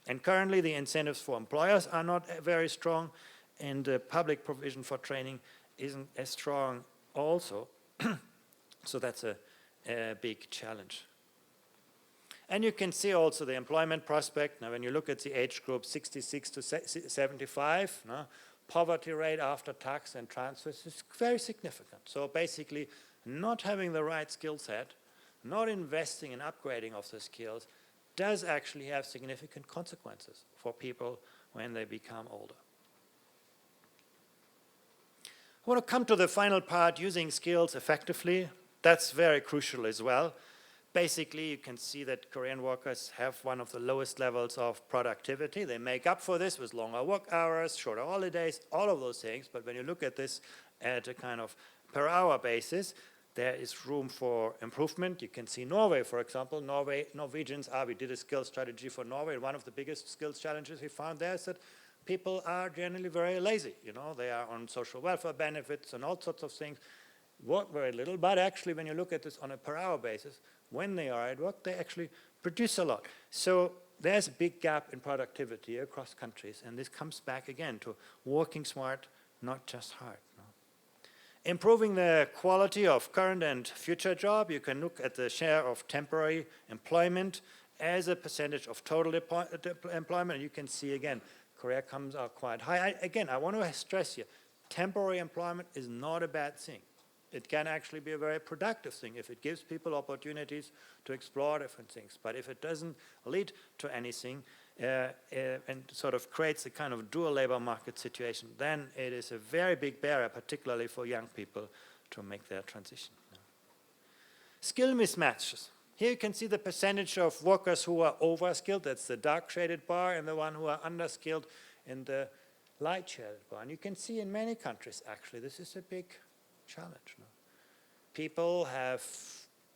And currently, the incentives for employers are not very strong, and the public provision for training isn't as strong also. So that's a big challenge. And you can see also the employment prospect. Now, when you look at the age group 66 to 75, poverty rate after tax and transfers is very significant. So basically, not having the right skill set, not investing in upgrading of the skills, does actually have significant consequences for people when they become older. I want to come to the final part, using skills effectively. That's very crucial as well. Basically, you can see that Korean workers have one of the lowest levels of productivity. They make up for this with longer work hours, shorter holidays, all of those things. But when you look at this at a kind of per hour basis, there is room for improvement. You can see Norway, for example. Norwegians we did a skills strategy for Norway. One of the biggest skills challenges we found there is that people are generally very lazy. You know, they are on social welfare benefits and all sorts of things, work very little, but actually when you look at this on a per hour basis, when they are at work, they actually produce a lot. So there's a big gap in productivity across countries, and this comes back again to working smart, not just hard. Improving the quality of current and future job, you can look at the share of temporary employment as a percentage of total employment. And you can see again, Korea comes out quite high. Again, I want to stress here, temporary employment is not a bad thing. It can actually be a very productive thing if it gives people opportunities to explore different things. But if it doesn't lead to anything and sort of creates a kind of dual labor market situation, then it is a very big barrier, particularly for young people, to make their transition. Skill mismatches. Here you can see the percentage of workers who are overskilled. That's the dark shaded bar, and the one who are underskilled in the light shaded bar. And you can see in many countries, actually, this is a big challenge. No? People have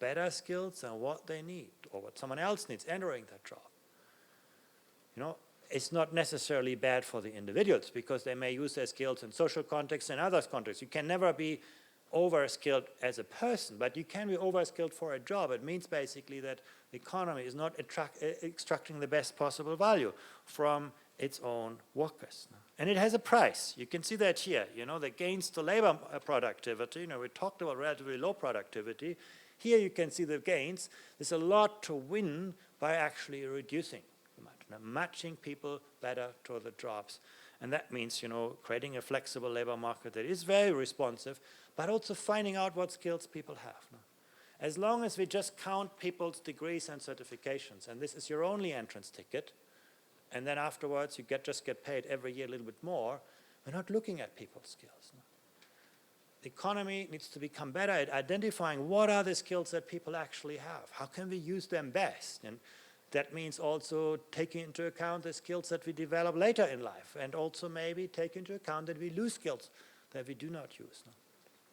better skills than what they need or what someone else needs entering that job. You know, it's not necessarily bad for the individuals because they may use their skills in social contexts and other contexts. You can never be overskilled as a person, but you can be overskilled for a job. It means basically that the economy is not extracting the best possible value from its own workers. And it has a price. You can see that here, you know, the gains to labor productivity. You know, we talked about relatively low productivity. Here you can see the gains. There's a lot to win by actually reducing, matching people better to the jobs. And that means, you know, creating a flexible labor market that is very responsive, but also finding out what skills people have. As long as we just count people's degrees and certifications, and this is your only entrance ticket, and then afterwards you just get paid every year a little bit more, we're not looking at people's skills. The economy needs to become better at identifying what are the skills that people actually have. How can we use them best? And that means also taking into account the skills that we develop later in life, and also maybe take into account that we lose skills that we do not use.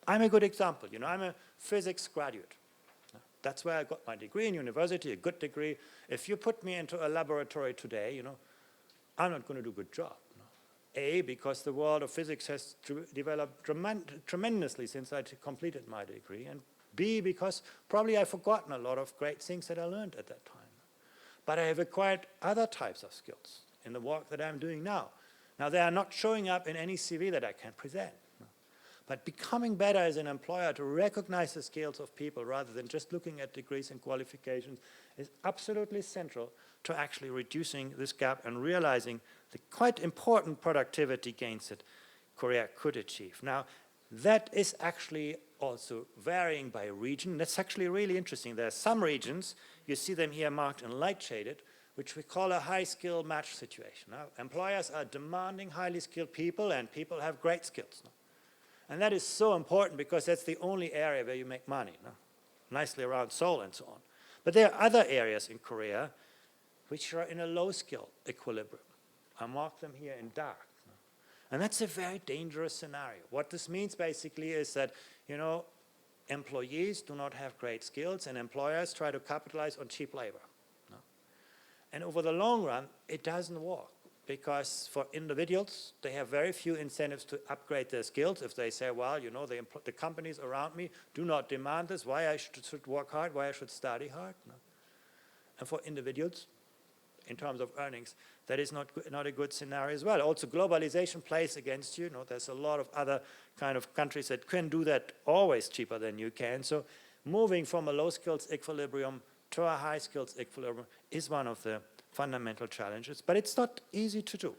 I'm a good example. You know, I'm a physics graduate. That's where I got my degree in university, a good degree. If you put me into a laboratory today, you know, I'm not going to do a good job. A, because the world of physics has developed tremendously since I completed my degree, and B, because probably I've forgotten a lot of great things that I learned at that time. But I have acquired other types of skills in the work that I'm doing now. Now, they are not showing up in any CV that I can present. But becoming better as an employer to recognize the skills of people rather than just looking at degrees and qualifications is absolutely central to actually reducing this gap and realizing the quite important productivity gains that Korea could achieve. Now, that is actually also varying by region. That's actually really interesting. There are some regions, you see them here marked in light shaded, which we call a high skill match situation. Now, employers are demanding highly skilled people, and people have great skills. And that is so important because that's the only area where you make money, nicely around Seoul and so on. But there are other areas in Korea which are in a low skill equilibrium. I mark them here in dark. And that's a very dangerous scenario. What this means basically is that, you know, employees do not have great skills and employers try to capitalize on cheap labor. And over the long run, it doesn't work. Because for individuals, they have very few incentives to upgrade their skills. If they say, well, you know, the companies around me do not demand this, why I should work hard, why I should study hard. No. And for individuals, in terms of earnings, that is not a good scenario as well. Also, globalization plays against you. You know, there's a lot of other kind of countries that can do that always cheaper than you can. So moving from a low skills equilibrium to a high skills equilibrium is one of the fundamental challenges, but it's not easy to do.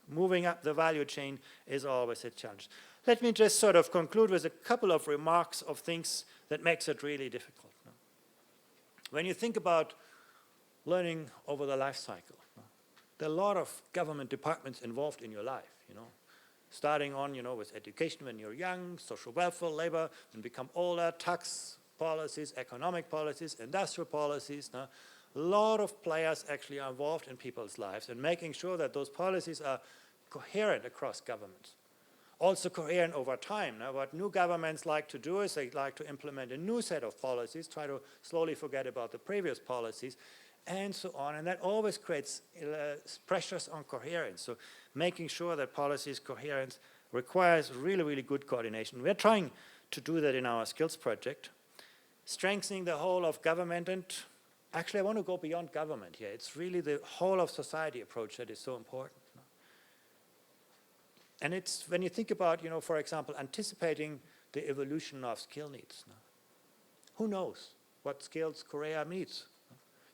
Moving up the value chain is always a challenge. Let me just sort of conclude with a couple of remarks of things that makes it really difficult. When you think about learning over the life cycle, there are a lot of government departments involved in your life, you know, starting on, you know, with education when you're young, social welfare, labor, then become older, tax policies, economic policies, industrial policies. A lot of players actually are involved in people's lives and making sure that those policies are coherent across governments. Also coherent over time. Now, what new governments like to do is they like to implement a new set of policies, try to slowly forget about the previous policies, and so on. And that always creates pressures on coherence. So making sure that policy is coherent requires really, really good coordination. We're trying to do that in our skills project. Strengthening the whole of government, and actually I want to go beyond government here. It's really the whole of society approach that is so important. And it's when you think about, you know, for example, anticipating the evolution of skill needs. No? Who knows what skills Korea needs?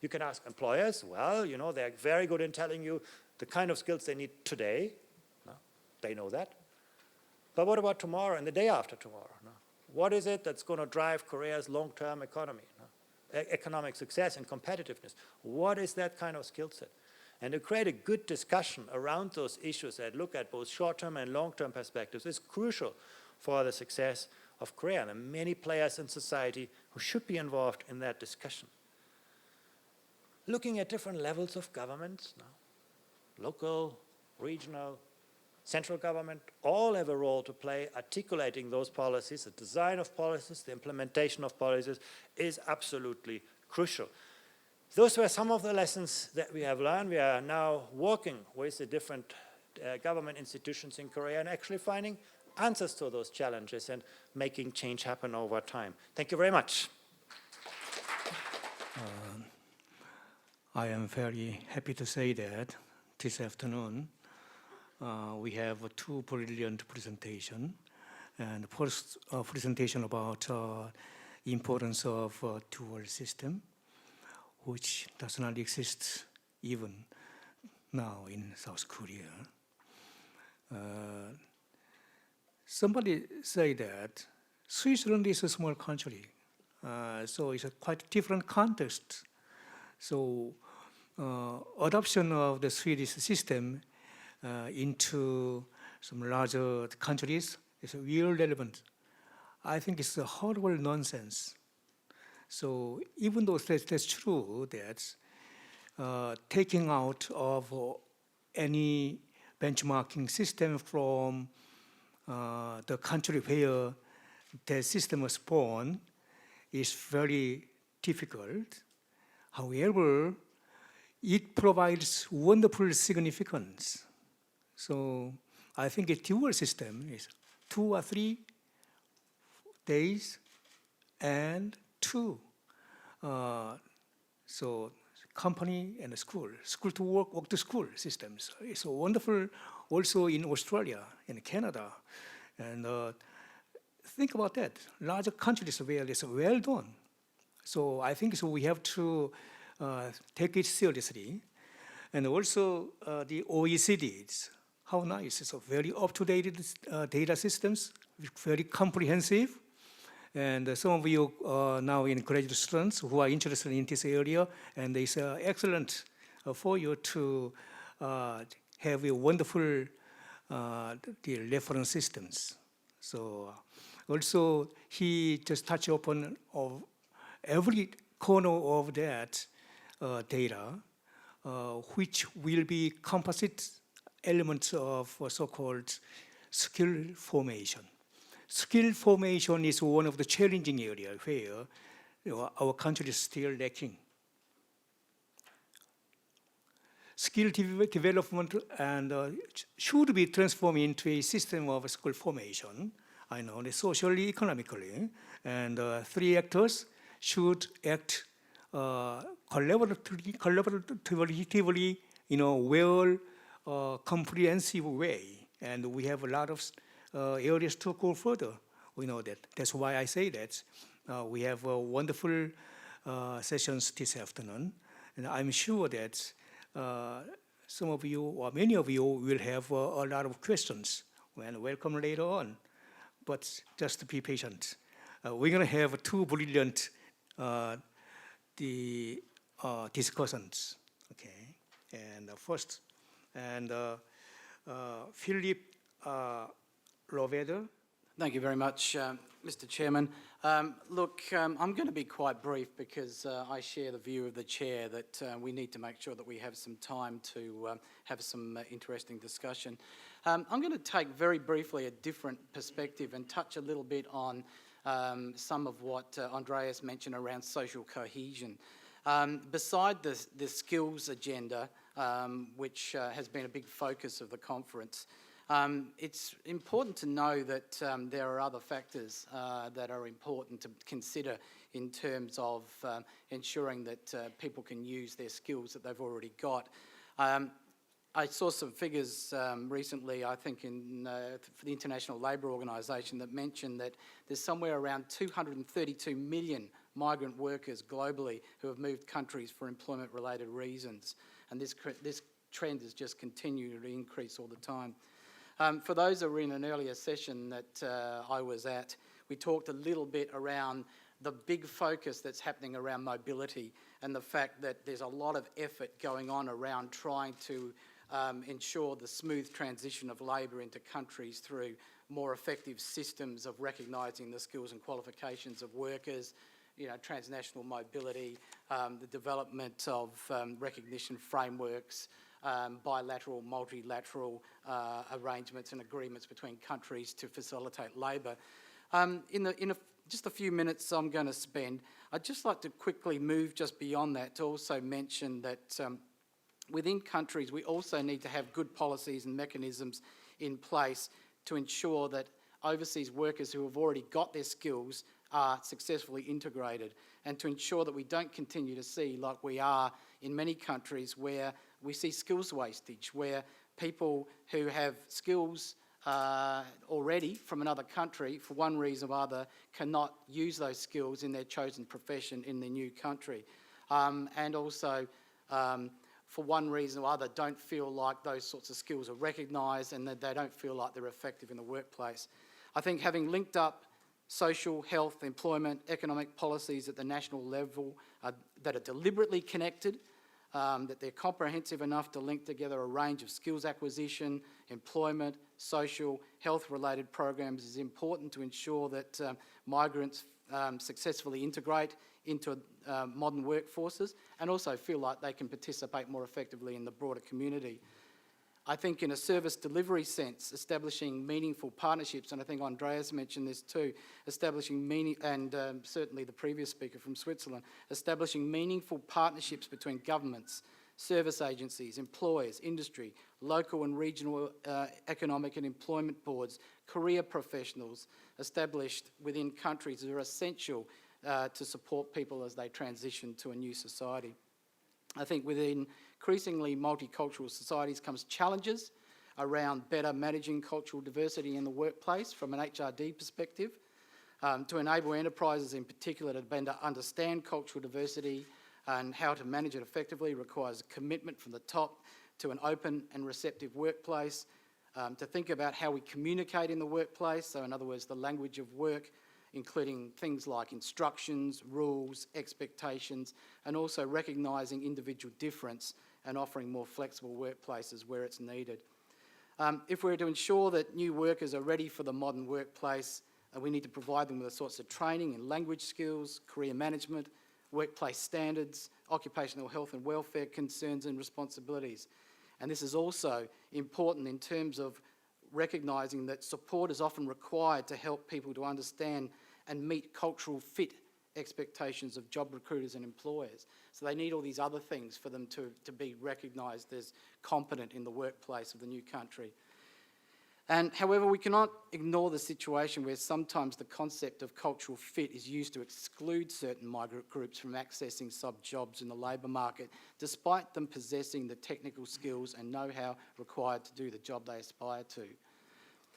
You can ask employers. Well, you know, they're very good in telling you the kind of skills they need today. No? They know that. But what about tomorrow and the day after tomorrow? No? What is it that's going to drive Korea's long-term economy? No? Economic success and competitiveness. What is that kind of skill set? And to create a good discussion around those issues that look at both short-term and long-term perspectives is crucial for the success of Korea. And there are many players in society who should be involved in that discussion. Looking at different levels of governments, no? Local, regional, central government, all have a role to play articulating those policies. The design of policies, the implementation of policies is absolutely crucial. Those were some of the lessons that we have learned. We are now working with the different government institutions in Korea and actually finding answers to those challenges and making change happen over time. Thank you very much. I am very happy to say that this afternoon we have two brilliant presentations. And first presentation about importance of dual system, which does not exist even now in South Korea. Somebody say that Switzerland is a small country, so it's a quite different context. So adoption of the Swedish system into some larger countries is real relevant. I think it's a horrible nonsense. So even though that's true, that taking out of any benchmarking system from the country where the system was born is very difficult. However, it provides wonderful significance. So I think a dual system is 2 or 3 days and 2. So company and school to work, work to school systems. It's wonderful also in Australia and Canada. And think about that, larger countries where it's well done. So I think so we have to take it seriously. And also the OECDs, how nice, it's a very up-to-date data systems, very comprehensive. And some of you now in graduate students who are interested in this area, and it's excellent for you to have a wonderful the reference systems. So also he just touched upon of every corner of that data, which will be composite elements of so-called skill formation. Skill formation is one of the challenging areas where our country is still lacking. Skill development and should be transformed into a system of skill formation. I know, socially, economically, and 3 actors should act collaboratively in a well comprehensive way, and we have a lot of areas to go further. We know that. That's why I say that we have wonderful sessions this afternoon, and I'm sure that some of you or many of you will have a lot of questions when welcome later on. But just be patient. We're going to have 2 brilliant discussions. Okay, and first, and Philippe. Thank you very much, Mr. Chairman. Look, I'm going to be quite brief because I share the view of the chair that we need to make sure that we have some time to have some interesting discussion. I'm going to take very briefly a different perspective and touch a little bit on some of what Andreas mentioned around social cohesion. Beside the skills agenda, which has been a big focus of the conference, it's important to know that there are other factors that are important to consider in terms of ensuring that people can use their skills that they've already got. I saw some figures recently, I think, for the International Labour Organisation that mentioned that there's somewhere around 232 million migrant workers globally who have moved countries for employment-related reasons. And this trend has just continued to increase all the time. For those that were in an earlier session that I was at, we talked a little bit around the big focus that's happening around mobility and the fact that there's a lot of effort going on around trying to ensure the smooth transition of labour into countries through more effective systems of recognising the skills and qualifications of workers, transnational mobility, the development of recognition frameworks, bilateral, multilateral arrangements and agreements between countries to facilitate labour. Just a few minutes I'm going to spend, I'd just like to quickly move just beyond that to also mention that within countries we also need to have good policies and mechanisms in place to ensure that overseas workers who have already got their skills are successfully integrated, and to ensure that we don't continue to see, like we are in many countries, where we see skills wastage, where people who have skills already from another country, for one reason or other, cannot use those skills in their chosen profession in their new country. And also, for one reason or other, don't feel like those sorts of skills are recognised and that they don't feel like they're effective in the workplace. I think having linked up social, health, employment, economic policies at the national level that are deliberately connected, that they're comprehensive enough to link together a range of skills acquisition, employment, social, health-related programs is important to ensure that migrants successfully integrate into modern workforces and also feel like they can participate more effectively in the broader community. I think in a service delivery sense, establishing meaningful partnerships, and I think Andreas mentioned this too, and certainly the previous speaker from Switzerland, establishing meaningful partnerships between governments, service agencies, employers, industry, local and regional economic and employment boards, career professionals established within countries are essential to support people as they transition to a new society. I think within increasingly multicultural societies comes challenges around better managing cultural diversity in the workplace from an HRD perspective, to enable enterprises in particular to better understand cultural diversity and how to manage it effectively requires a commitment from the top to an open and receptive workplace, to think about how we communicate in the workplace, so in other words the language of work, including things like instructions, rules, expectations, and also recognising individual difference and offering more flexible workplaces where it's needed. If we're to ensure that new workers are ready for the modern workplace, we need to provide them with the sorts of training in language skills, career management, workplace standards, occupational health and welfare concerns and responsibilities. And this is also important in terms of recognising that support is often required to help people to understand and meet cultural fit expectations of job recruiters and employers. So they need all these other things for them to be recognised as competent in the workplace of the new country. And however, we cannot ignore the situation where sometimes the concept of cultural fit is used to exclude certain migrant groups from accessing sub-jobs in the labour market, despite them possessing the technical skills and know-how required to do the job they aspire to.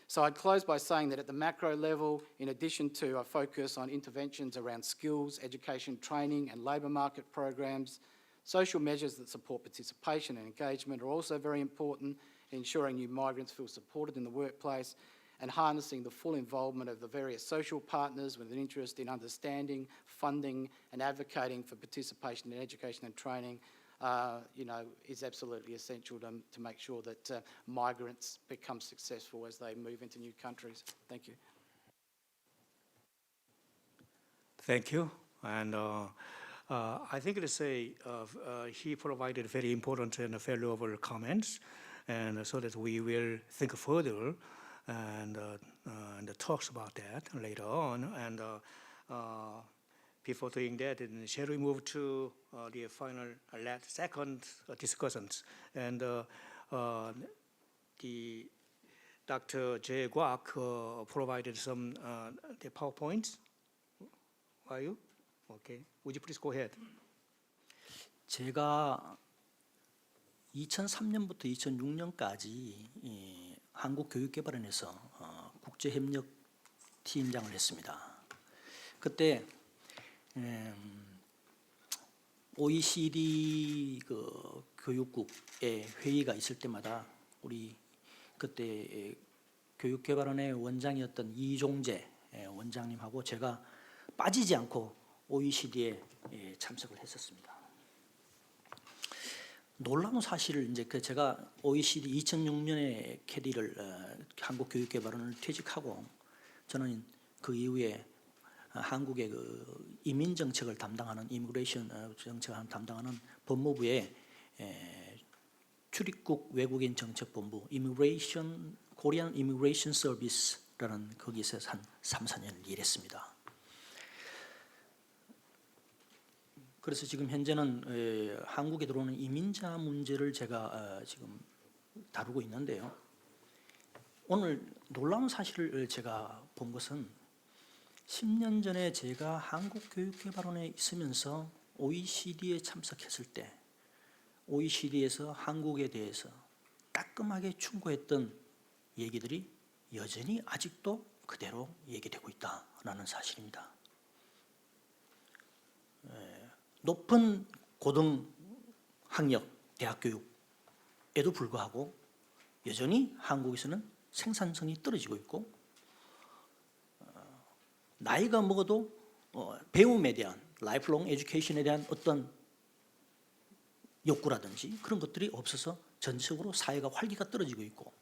So I'd close by saying that at the macro level, in addition to a focus on interventions around skills, education, training and labour market programs, social measures that support participation and engagement are also very important, ensuring new migrants feel supported in the workplace and harnessing the full involvement of the various social partners with an interest in understanding, funding and advocating for participation in education and training is absolutely essential to make sure that migrants become successful as they move into new countries. Thank you. Thank you. And I think he provided very important and valuable comments, and so that we will think further and talks about that later on. And before doing that, shall we move to the final second discussions? And the Dr. J. Kwak provided some the PowerPoints. Are you? Okay. Would you please go ahead? 제가 2003년부터 2006년까지 한국교육개발원에서 국제협력 팀장을 했습니다. 그때 OECD 그 교육국의 회의가 있을 때마다 우리 그때 교육개발원의 원장이었던 이종재 원장님하고 제가 빠지지 않고 OECD에 참석을 했었습니다. 놀라운 사실을 이제 제가 OECD 2006년에 캐디를 한국교육개발원을 퇴직하고 저는 그 이후에 한국의 그 이민 정책을 담당하는 이미그레이션 정책을 담당하는 법무부의 출입국 외국인 정책본부 이미그레이션 코리안 이미그레이션 서비스라는 거기서 한 3, 4년을 일했습니다. 그래서 지금 현재는 한국에 들어오는 이민자 문제를 제가 지금 다루고 있는데요. 오늘 놀라운 사실을 제가 본 것은 10년 전에 제가 한국교육개발원에 있으면서 OECD에 참석했을 때 OECD에서 한국에 대해서 따끔하게 충고했던 얘기들이 여전히 아직도 그대로 얘기되고 있다는 사실입니다. 높은 고등학력, 대학교육에도 불구하고 여전히 한국에서는 생산성이 떨어지고 있고 나이가 먹어도 배움에 대한 라이프롱 에듀케이션에 대한 어떤 욕구라든지 그런 것들이 없어서 전체적으로 사회가 활기가 떨어지고 있고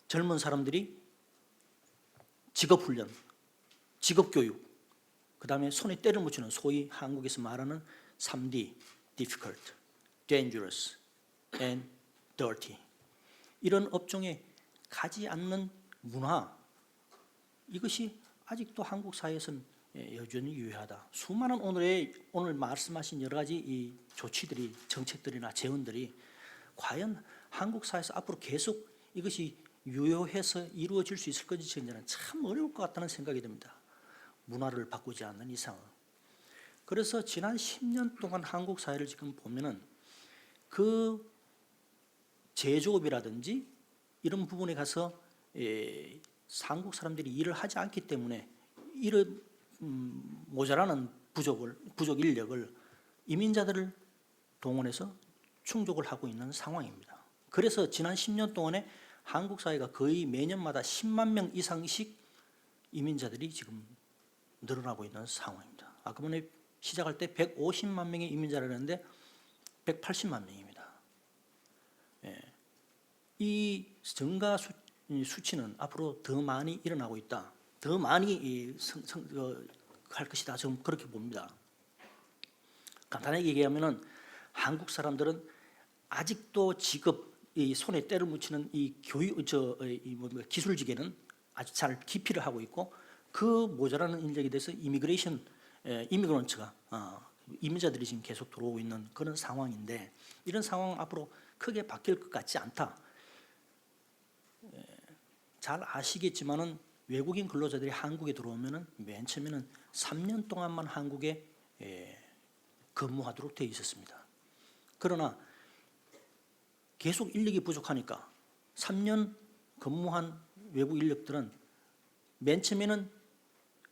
젊은 사람들이 직업훈련, 직업교육 그 다음에 손에 때를 묻히는 소위 한국에서 말하는 3D, difficult, dangerous, and dirty 이런 업종에 가지 않는 문화 이것이 아직도 한국 사회에서는 여전히 유효하다. 수많은 오늘 말씀하신 여러 가지 이 조치들이 정책들이나 재원들이 과연 한국 사회에서 앞으로 계속 이것이 유효해서 이루어질 수 있을 건지 저는 참 어려울 것 같다는 생각이 듭니다. 문화를 바꾸지 않는 이상은. 그래서 지난 10년 동안 한국 사회를 지금 보면은 그 제조업이라든지 이런 부분에 가서 한국 사람들이 일을 하지 않기 때문에 이런 모자라는 부족 인력을 이민자들을 동원해서 충족을 하고 있는 상황입니다. 그래서 지난 10년 동안에 한국 사회가 거의 매년마다 10만 명 이상씩 이민자들이 지금 늘어나고 있는 상황입니다. 아까 전에 시작할 때 150만 명의 이민자를 했는데 180만 명입니다. 이 증가 수치는 앞으로 더 많이 일어나고 있다. 더 많이 할 것이다. 저는 그렇게 봅니다. 간단하게 얘기하면은 한국 사람들은 아직도 직업 이 손에 때를 묻히는 이 기술직에는 아주 잘 기피를 하고 있고 그 모자라는 인력에 대해서 이미그런트가 이민자들이 지금 계속 들어오고 있는 그런 상황인데 이런 상황은 앞으로 크게 바뀔 것 같지 않다. 잘 아시겠지만은 외국인 근로자들이 한국에 들어오면은 맨 처음에는 3년 동안만 한국에 근무하도록 되어 있었습니다. 그러나 계속 인력이 부족하니까 3년 근무한 외국 인력들은 맨 처음에는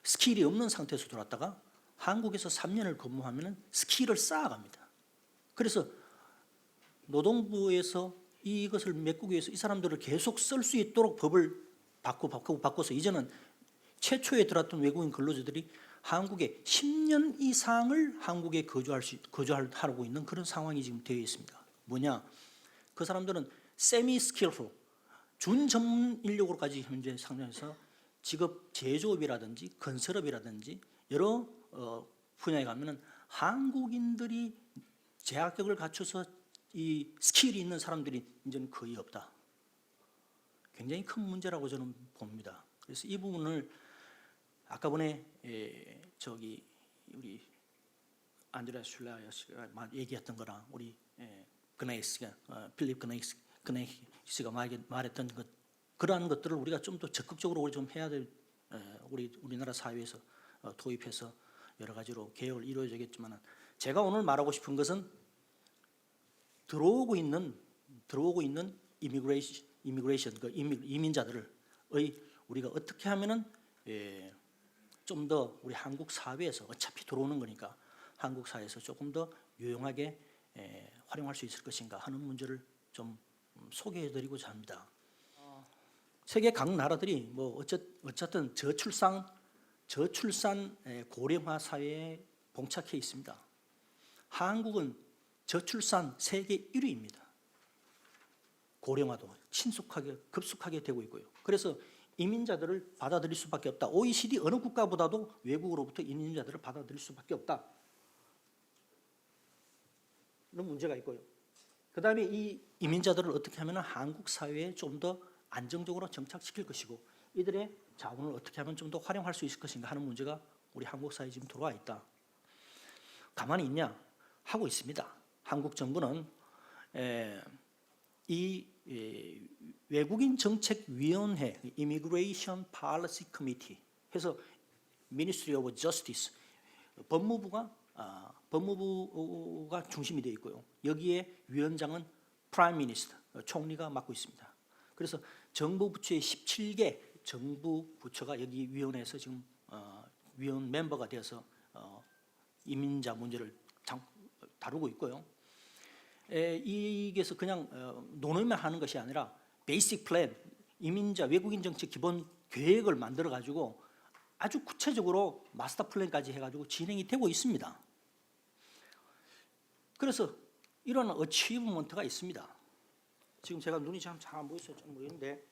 스킬이 없는 상태에서 들어왔다가 한국에서 3년을 근무하면 스킬을 쌓아갑니다. 그래서 노동부에서 이것을 메꾸기 위해서 이 사람들을 계속 쓸 수 있도록 법을 바꿔서 이제는 최초에 들어왔던 외국인 근로자들이 한국에 10년 이상을 한국에 거주하고 있는 그런 상황이 지금 되어 있습니다. 뭐냐? 그 사람들은 세미 스킬풀, 준전문 인력으로까지 현재 상정해서 직업 제조업이라든지 건설업이라든지 여러 분야에 가면은 한국인들이 재학력을 갖춰서 이 스킬이 있는 사람들이 이제는 거의 없다. 굉장히 큰 문제라고 저는 봅니다. 그래서 이 부분을 아까 전에 우리 안드레아스 슐라이어가 얘기했던 거랑 우리 필립 그네이스가 말했던 것 그러한 것들을 우리가 좀 더 적극적으로 좀 해야 될 우리나라 사회에서 도입해서 여러 가지로 개혁을 이루어지겠지만 제가 오늘 말하고 싶은 것은 들어오고 있는 이미그레이션 그 이민자들의 우리가 어떻게 하면은 좀 더 우리 한국 사회에서 어차피 들어오는 거니까 한국 사회에서 조금 더 유용하게 활용할 수 있을 것인가 하는 문제를 좀 소개해드리고자 합니다. 세계 각 나라들이 뭐 어쨌든 저출산 고령화 사회에 봉착해 있습니다. 한국은 저출산 세계 1위입니다. 고령화도 급속하게 되고 있고요. 그래서 이민자들을 받아들일 수밖에 없다. OECD 어느 국가보다도 외국으로부터 이민자들을 받아들일 수밖에 없다. 이런 문제가 있고요. 그 다음에 이 이민자들을 어떻게 하면 한국 사회에 좀 더 안정적으로 정착시킬 것이고 이들의 자원을 어떻게 하면 좀 더 활용할 수 있을 것인가 하는 문제가 우리 한국 사회에 지금 들어와 있다. 가만히 있냐? 하고 있습니다. 한국 정부는 이 외국인 정책위원회 Immigration Policy Committee 해서 Ministry of Justice 법무부가 중심이 되어 있고요. 여기에 위원장은 Prime Minister 총리가 맡고 있습니다. 그래서 정부 부처의 17개 정부 부처가 여기 위원회에서 지금 위원 멤버가 되어서 이민자 문제를 다루고 있고요. 이게서 그냥 논의만 하는 것이 아니라 베이직 플랜, 이민자 외국인 정책 기본 계획을 만들어 가지고 아주 구체적으로 마스터 플랜까지 해가지고 진행이 되고 있습니다. 그래서 이런 어치브먼트가 있습니다. 지금 제가 눈이 잘 안 보이셔서 좀 모르겠는데,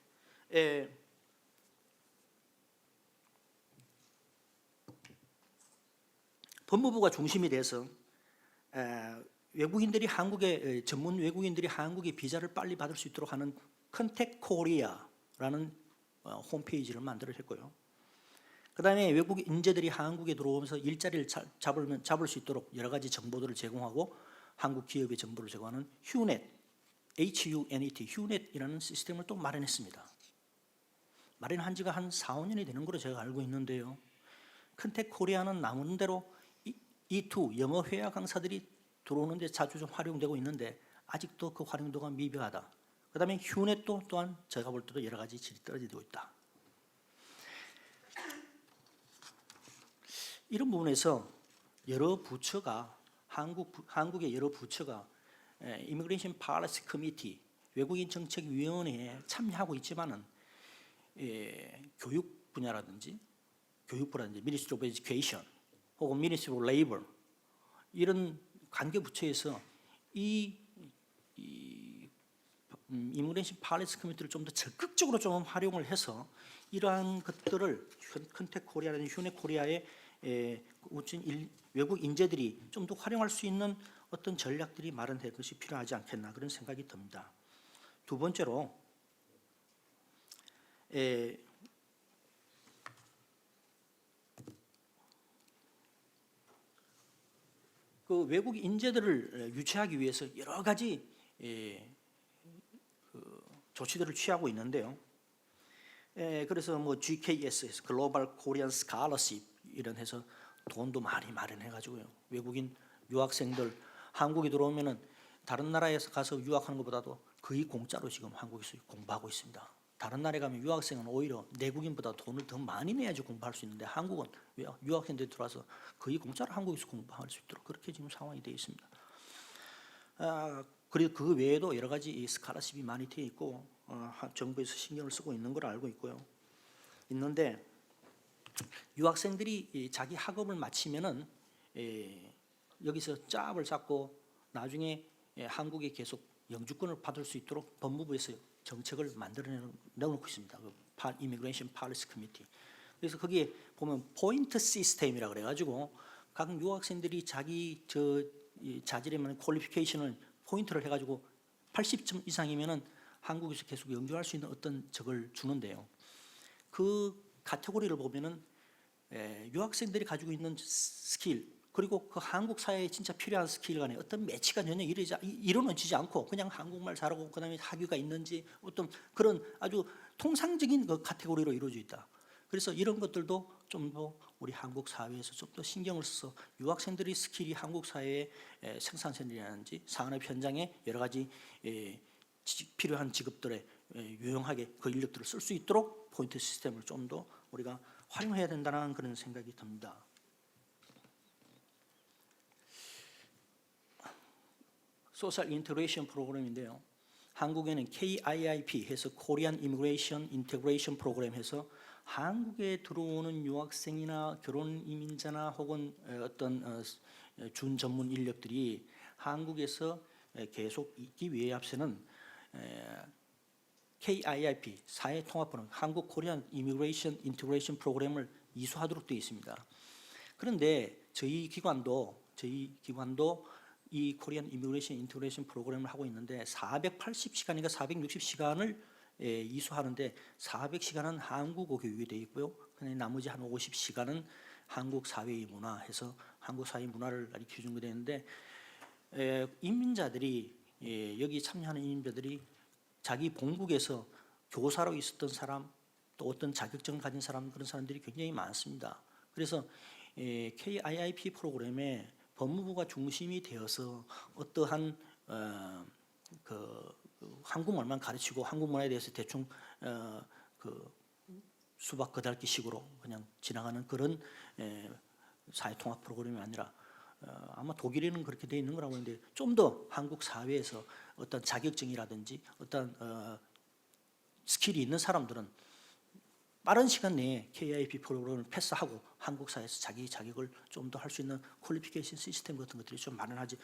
법무부가 중심이 돼서 외국인들이 전문 외국인들이 한국의 비자를 빨리 받을 수 있도록 하는 컨택 코리아라는 홈페이지를 만들었고요. 그다음에 외국 인재들이 한국에 들어오면서 일자리를 잡을 수 있도록 여러 가지 정보들을 제공하고 한국 기업의 정보를 제공하는 휴넷, 휴넷이라는 시스템을 또 마련했습니다. 마련한 지가 한 4, 5년이 되는 걸로 제가 알고 있는데요. 컨택 코리아는 나름대로 E2 영어 회화 강사들이 들어오는데 자주 좀 활용되고 있는데 아직도 그 활용도가 미비하다. 그다음에 휴넷도 또한 제가 볼 때도 여러 가지 질이 떨어지고 있다. 이런 부분에서 여러 부처가 한국의 여러 부처가 Immigration Policy Committee 외국인 정책위원회에 참여하고 있지만은 교육 분야라든지 Ministry of Education 혹은 Ministry of Labor 이런 관계 부처에서 이 Immigration Policy Committee를 좀 더 적극적으로 좀 활용을 해서 이러한 것들을 컨택 코리아라는 휴넷 코리아의 외국 인재들이 좀 더 활용할 수 있는 어떤 전략들이 마련될 것이 필요하지 않겠나 그런 생각이 듭니다. 두 번째로 그 외국 인재들을 유치하기 위해서 여러 가지 조치들을 취하고 있는데요. 그래서 뭐 GKS, 글로벌 코리안 스칼러십 이런 해서 돈도 많이 마련해가지고요. 외국인 유학생들 한국에 들어오면은 다른 나라에서 가서 유학하는 것보다도 거의 공짜로 지금 한국에서 공부하고 있습니다. 다른 나라에 가면 유학생은 오히려 내국인보다 돈을 더 많이 내야지 공부할 수 있는데 한국은 유학생들이 들어와서 거의 공짜로 한국에서 공부할 수 있도록 그렇게 지금 상황이 되어 있습니다. 그리고 그 외에도 여러 가지 스칼러십이 많이 되어 있고 정부에서 신경을 쓰고 있는 걸 알고 있는데 유학생들이 자기 학업을 마치면은 여기서 짭을 잡고 나중에 한국에 계속 영주권을 받을 수 있도록 법무부에서 정책을 만들어 내놓고 있습니다. 그 Immigration Policy Committee. 그래서 거기에 보면 포인트 시스템이라 그래가지고 각 유학생들이 자기 자질에만 퀄리피케이션을 포인트를 해가지고 80점 이상이면은 한국에서 계속 영주할 수 있는 어떤 적을 주는데요. 그 카테고리를 보면은 유학생들이 가지고 있는 스킬 그리고 그 한국 사회에 진짜 필요한 스킬 간에 어떤 매치가 전혀 이루어지지 않고 그냥 한국말 잘하고 그다음에 학위가 있는지 어떤 그런 아주 통상적인 그 카테고리로 이루어져 있다. 그래서 이런 것들도 좀 더 우리 한국 사회에서 좀 더 신경을 써서 유학생들의 스킬이 한국 사회의 생산성이라든지 산업 현장에 여러 가지 필요한 직업들에 유용하게 그 인력들을 쓸 수 있도록 포인트 시스템을 좀 더 우리가 활용해야 된다는 그런 생각이 듭니다. 소셜 인테그레이션 프로그램인데요. 한국에는 KIIP 해서 코리안 이미그레이션 인테그레이션 프로그램 해서 한국에 들어오는 유학생이나 결혼 이민자나 혹은 어떤 준 전문 인력들이 한국에서 계속 있기 위해 앞서는 KIIP 사회통합프로그램 한국 코리안 이미그레이션 인테그레이션 프로그램을 이수하도록 되어 있습니다. 그런데 저희 기관도 이 코리안 이미그레이션 인테그레이션 프로그램을 하고 있는데 480시간인가 460시간을 이수하는데 400시간은 한국어 교육이 되어 있고요. 그다음에 나머지 한 50시간은 한국 사회의 문화 해서 한국 사회 문화를 가르쳐 주는 게 되는데 이민자들이 여기 참여하는 이민자들이 자기 본국에서 교사로 있었던 사람 또 어떤 자격증을 가진 사람 그런 사람들이 굉장히 많습니다. 그래서 KIIP 프로그램에 법무부가 중심이 되어서 어떠한 한국말만 가르치고 한국문화에 대해서 대충 수박 거달기식으로 그냥 지나가는 그런 사회통합 프로그램이 아니라 아마 독일에는 그렇게 돼 있는 거라고 하는데 좀 더 한국 사회에서 어떤 자격증이라든지 어떤 스킬이 있는 사람들은 빠른 시간 내에 KIIP 프로그램을 패스하고 한국 사회에서 자기 자격을 좀 더 할 수 있는 퀄리피케이션 시스템 같은 것들이 좀 마련하지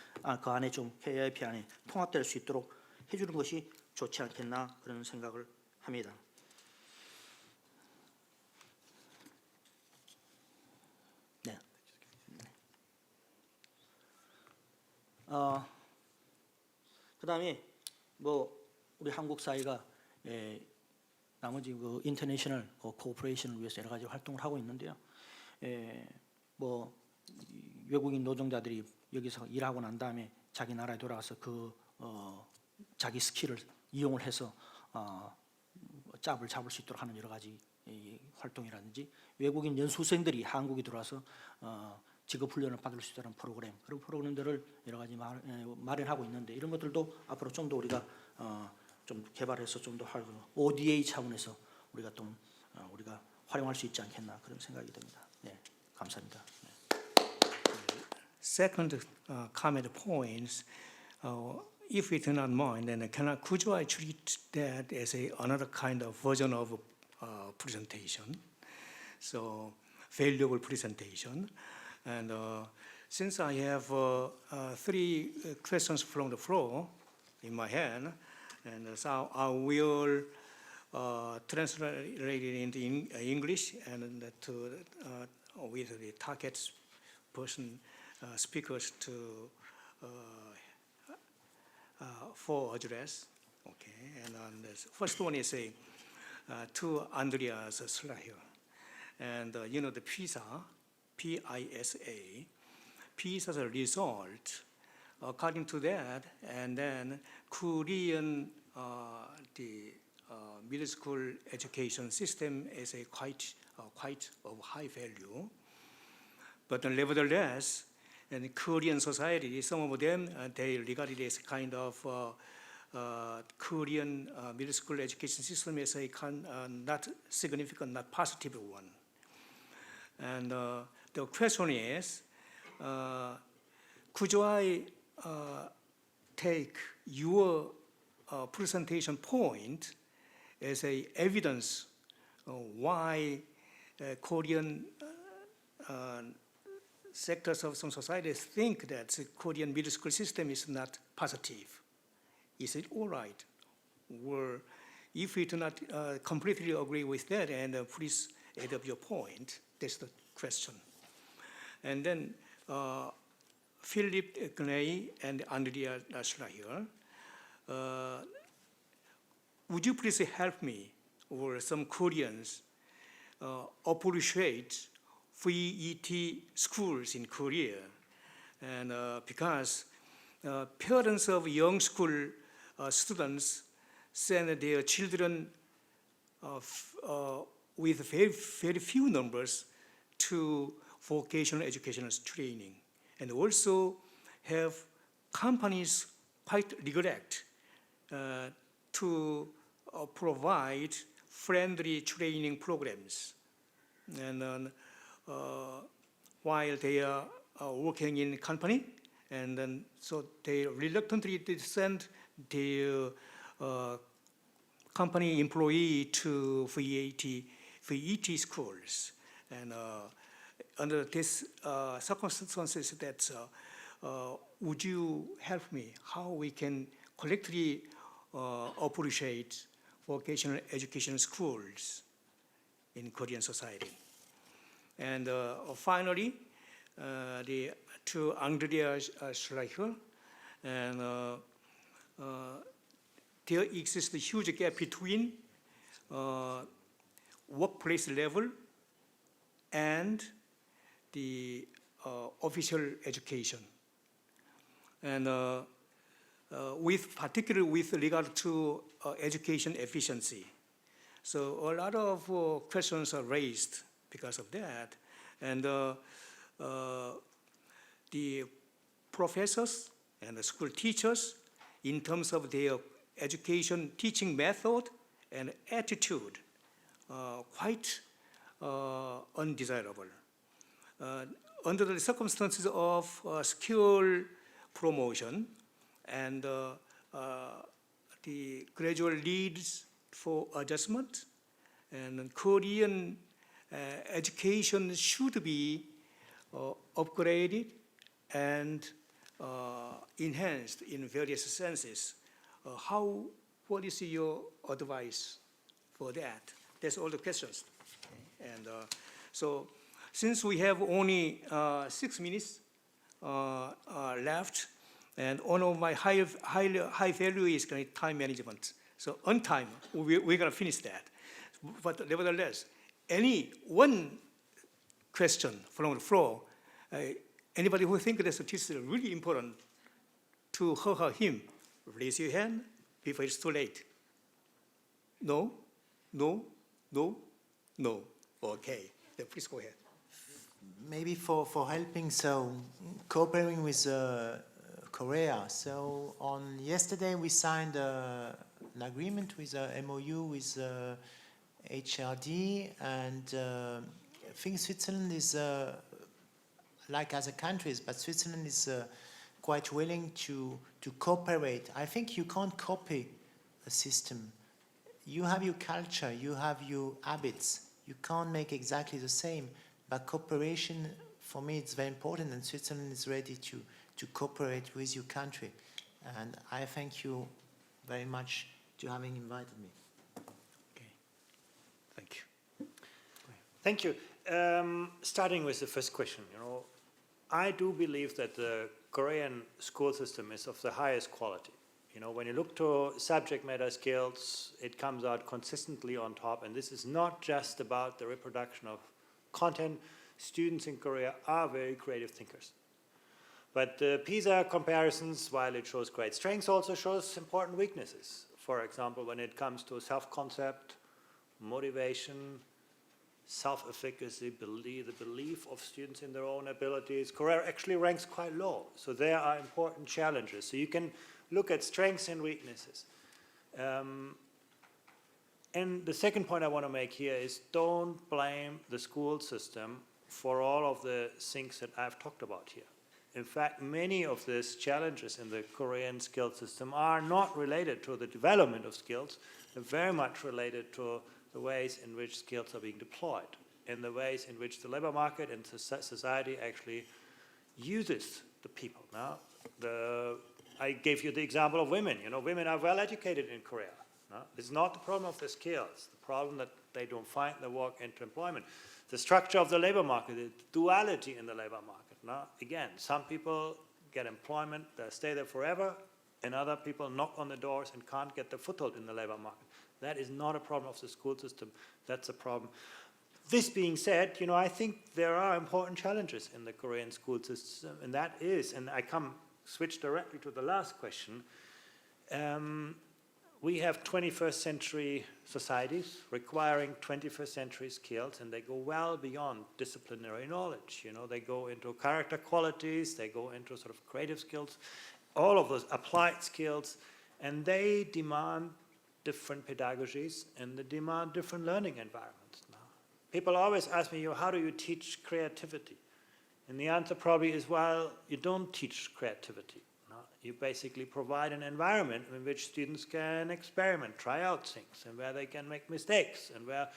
그 안에 좀 KIIP 안에 통합될 수 있도록 해주는 것이 좋지 않겠나 그런 생각을 합니다. 네. 그다음에 뭐 우리 한국 사회가 나머지 그 인터내셔널 코퍼레이션을 위해서 여러 가지 활동을 하고 있는데요. 뭐 외국인 노동자들이 여기서 일하고 난 다음에 자기 나라에 돌아가서 자기 스킬을 이용을 해서 짭을 잡을 수 있도록 하는 여러 가지 활동이라든지 외국인 연수생들이 한국에 들어와서 직업 훈련을 받을 수 있다는 프로그램 그런 프로그램들을 여러 가지 마련하고 있는데 이런 것들도 앞으로 좀 더 우리가 좀 개발해서 좀 더 하고 ODA 차원에서 우리가 좀 우리가 활용할 수 있지 않겠나 그런 생각이 듭니다. 네, 감사합니다. 네. Second comment points, if we do not mind, then could I treat that as another kind of version of presentation? So valuable presentation. And since I have 3 questions from the floor in my hand, and so I will translate it into English and with the target person speakers for address. Okay, and the first one is to Andreas Schleicher, and the PISA, P-I-S-A, PISA's result. According to that, and then Korean middle school education system is a quite of high value, but nevertheless, in Korean society, some of them they regard it as kind of Korean middle school education system as a not significant, not positive one. And the question is, could I take your presentation point as a evidence why Korean sectors of some societies think that the Korean middle school system is not positive? Is it all right? Or if we do not completely agree with that, and please add up your point, that's the question. And then Philippe Gnaegi and Andreas Schleicher, would you please help me or some Koreans appreciate VET schools in Korea? And because parents of young school students send their children with very, very few numbers to vocational educational training, and also have companies quite neglect to provide friendly training programs. And while they are working in company, and then so they reluctantly send their company employee to VET schools. And under this circumstances, that would you help me how we can collectively appreciate vocational education schools in Korean society? And finally, to Andreas Schleicher, and there exists a huge gap between workplace level and the official education. And particularly with regard to education efficiency. So a lot of questions are raised because of that. And the professors and the school teachers, in terms of their education teaching method and attitude, quite undesirable. Under the circumstances of skill promotion and the gradual needs for adjustment, and Korean education should be upgraded and enhanced in various senses. What is your advice for that? That's all the questions. And so since we have only 6 minutes left, and one of my high value is time management. So on time, we're going to finish that. But nevertheless, any one question from the floor, anybody who thinks that this is really important to her or him, raise your hand before it's too late. No? No? No? No? Okay, then please go ahead. Maybe for helping, so cooperating with Korea. So on yesterday we signed an agreement with MOU with HRD, and I think Switzerland is like other countries, but Switzerland is quite willing to cooperate. I think you can't copy a system. You have your culture, you have your habits. You can't make exactly the same, but cooperation, for me, it's very important, and Switzerland is ready to cooperate with your country. And I thank you very much to having invited me. Okay, thank you. Thank you. Starting with the first question, I do believe that the Korean school system is of the highest quality. When you look to subject matter skills, it comes out consistently on top, and this is not just about the reproduction of content. Students in Korea are very creative thinkers. But the PISA comparisons, while it shows great strengths, also shows important weaknesses. For example, when it comes to self-concept, motivation, self-efficacy, the belief of students in their own abilities, Korea actually ranks quite low. So there are important challenges. So you can look at strengths and weaknesses. And the second point I want to make here is don't blame the school system for all of the things that I've talked about here. In fact, many of these challenges in the Korean skill system are not related to the development of skills. They're very much related to the ways in which skills are being deployed, and the ways in which the labor market and society actually uses the people. Now, I gave you the example of women. Women are well educated in Korea. No? It's not the problem of the skills, the problem that they don't find the work into employment. The structure of the labor market, the duality in the labor market. No? Again, some people get employment, they stay there forever, and other people knock on the doors and can't get the foothold in the labor market. That is not a problem of the school system, that's a problem. This being said, I think there are important challenges in the Korean school system, and that is, and I switch directly to the last question, we have 21st century societies requiring 21st century skills, and they go well beyond disciplinary knowledge. You know, they go into character qualities, they go into sort of creative skills, all of those applied skills, and they demand different pedagogies and they demand different learning environments. Now, people always ask me, how do you teach creativity? And the answer probably is, well, you don't teach creativity. You basically provide an environment in which students can experiment, try out things, and where they can make mistakes, and where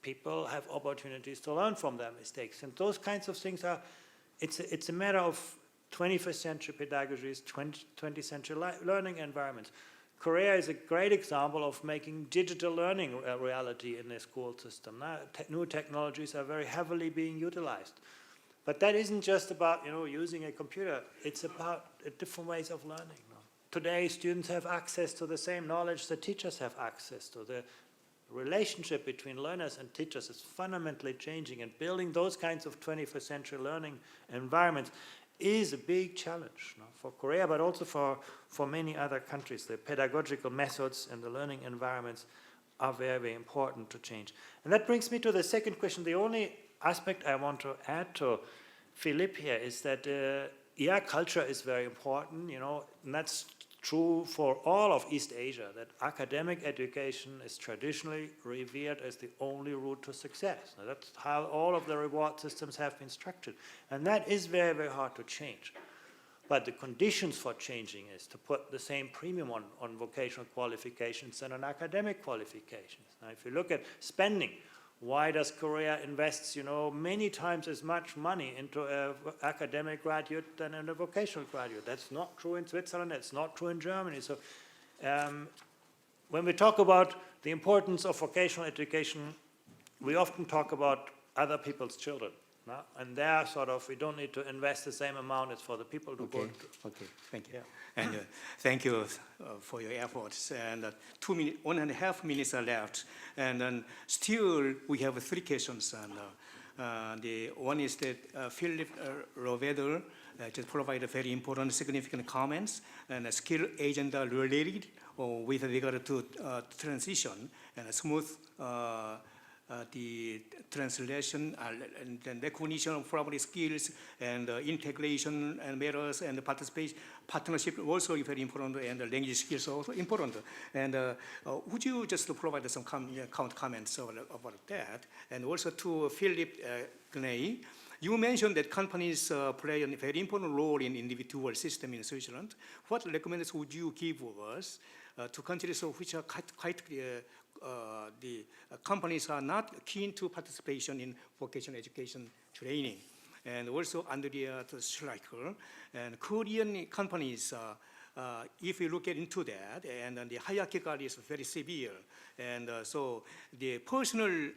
people have opportunities to learn from their mistakes. And those kinds of things are, it's a matter of 21st century pedagogies, 20th century learning environments. Korea is a great example of making digital learning a reality in the school system. Now, new technologies are very heavily being utilized. But that isn't just about, you know, using a computer. It's about different ways of learning. No? Today, students have access to the same knowledge that teachers have access to. The relationship between learners and teachers is fundamentally changing, and building those kinds of 21st century learning environments is a big challenge, no, for Korea, but also for many other countries. The pedagogical methods and the learning environments are very, very important to change. And that brings me to the second question. The only aspect I want to add to Philippe here is that, yeah, culture is very important, you know, and that's true for all of East Asia, that academic education is traditionally revered as the only route to success. Now, that's how all of the reward systems have been structured. And that is very, very hard to change. But the conditions for changing is to put the same premium on vocational qualifications and on academic qualifications. Now, if you look at spending, why does Korea invest, you know, many times as much money into an academic graduate than in a vocational graduate? That's not true in Switzerland. That's not true in Germany. So when we talk about the importance of vocational education, we often talk about other people's children. No? And there, sort of, we don't need to invest the same amount as for the people who go to. Okay, thank you. Yeah. And thank you for your efforts. And 1.5 minutes are left. And then still, we have 3 questions. And the one is that Philippe Rovedel just provided very important, significant comments and skill agenda related with regard to transition and smooth the translation and then recognition of primary skills and integration and methods and participation, partnership also very important, and language skills also important. And would you just provide some comments about that? And also to Philippe Gnaegi, you mentioned that companies play a very important role in individual system in Switzerland. What recommendations would you give us to countries which are quite the companies are not keen to participation in vocational education training? And also Andreas Schleicher, and Korean companies, if you look into that, and the hierarchical is very severe, and so the personal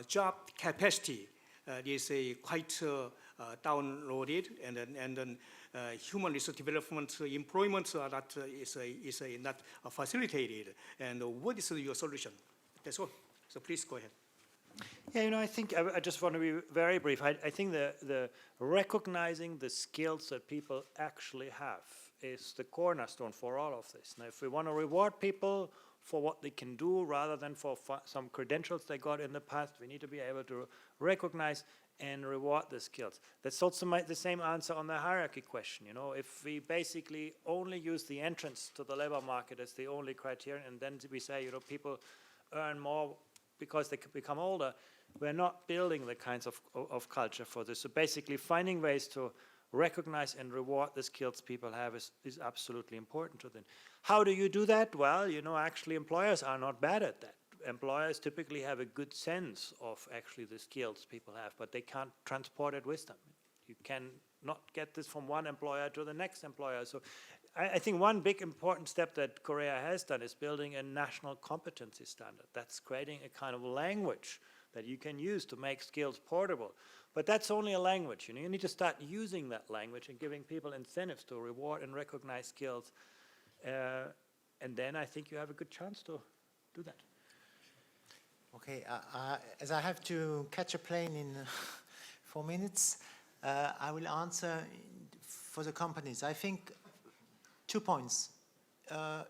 job capacity is quite downloaded, and then human resource development, employment are not, is not facilitated. And what is your solution? That's all. So please go ahead. Yeah, you know, I think I just want to be very brief. I think the recognizing the skills that people actually have is the cornerstone for all of this. Now, if we want to reward people for what they can do rather than for some credentials they got in the past, we need to be able to recognize and reward the skills. That's also the same answer on the hierarchy question. You know, if we basically only use the entrance to the labor market as the only criterion, and then we say, you know, people earn more because they become older, we're not building the kinds of culture for this. So basically finding ways to recognize and reward the skills people have is absolutely important to them. How do you do that? Well, you know, actually employers are not bad at that. Employers typically have a good sense of actually the skills people have, but they can't transport it with them. You can not get this from one employer to the next employer. So I think one big important step that Korea has done is building a national competency standard. That's creating a kind of language that you can use to make skills portable. But that's only a language. You know, you need to start using that language and giving people incentives to reward and recognize skills. And then I think you have a good chance to do that. Okay, as I have to catch a plane in 4 minutes, I will answer for the companies. I think 2 points.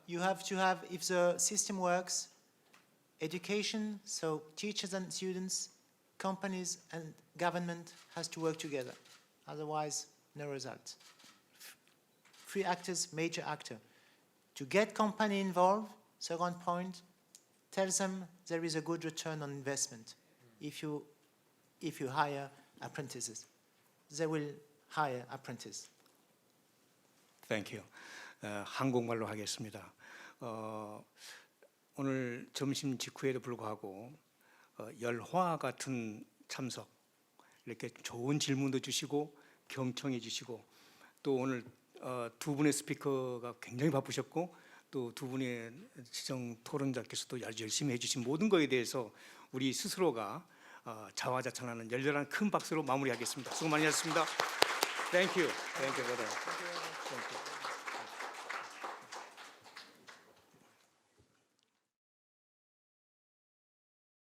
you have to have, if the system works, education, so teachers and students, companies and government has to work together. Otherwise, no result. Three actors, major actor. To get company involved, second point, tell them there is a good return on investment. If you hire apprentices, they will hire apprentices. Thank you. 한국말로 하겠습니다. 오늘 점심 직후에도 불구하고 열화 같은 참석, 이렇게 좋은 질문도 주시고 경청해 주시고 또 오늘 두 분의 스피커가 굉장히 바쁘셨고 또 두 분의 지정 토론자께서도 아주 열심히 해주신 모든 것에 대해서 우리 스스로가 자화자찬하는 열렬한 큰 박수로 마무리하겠습니다. 수고 많이 하셨습니다. Thank you. Thank you, brother. Thank you.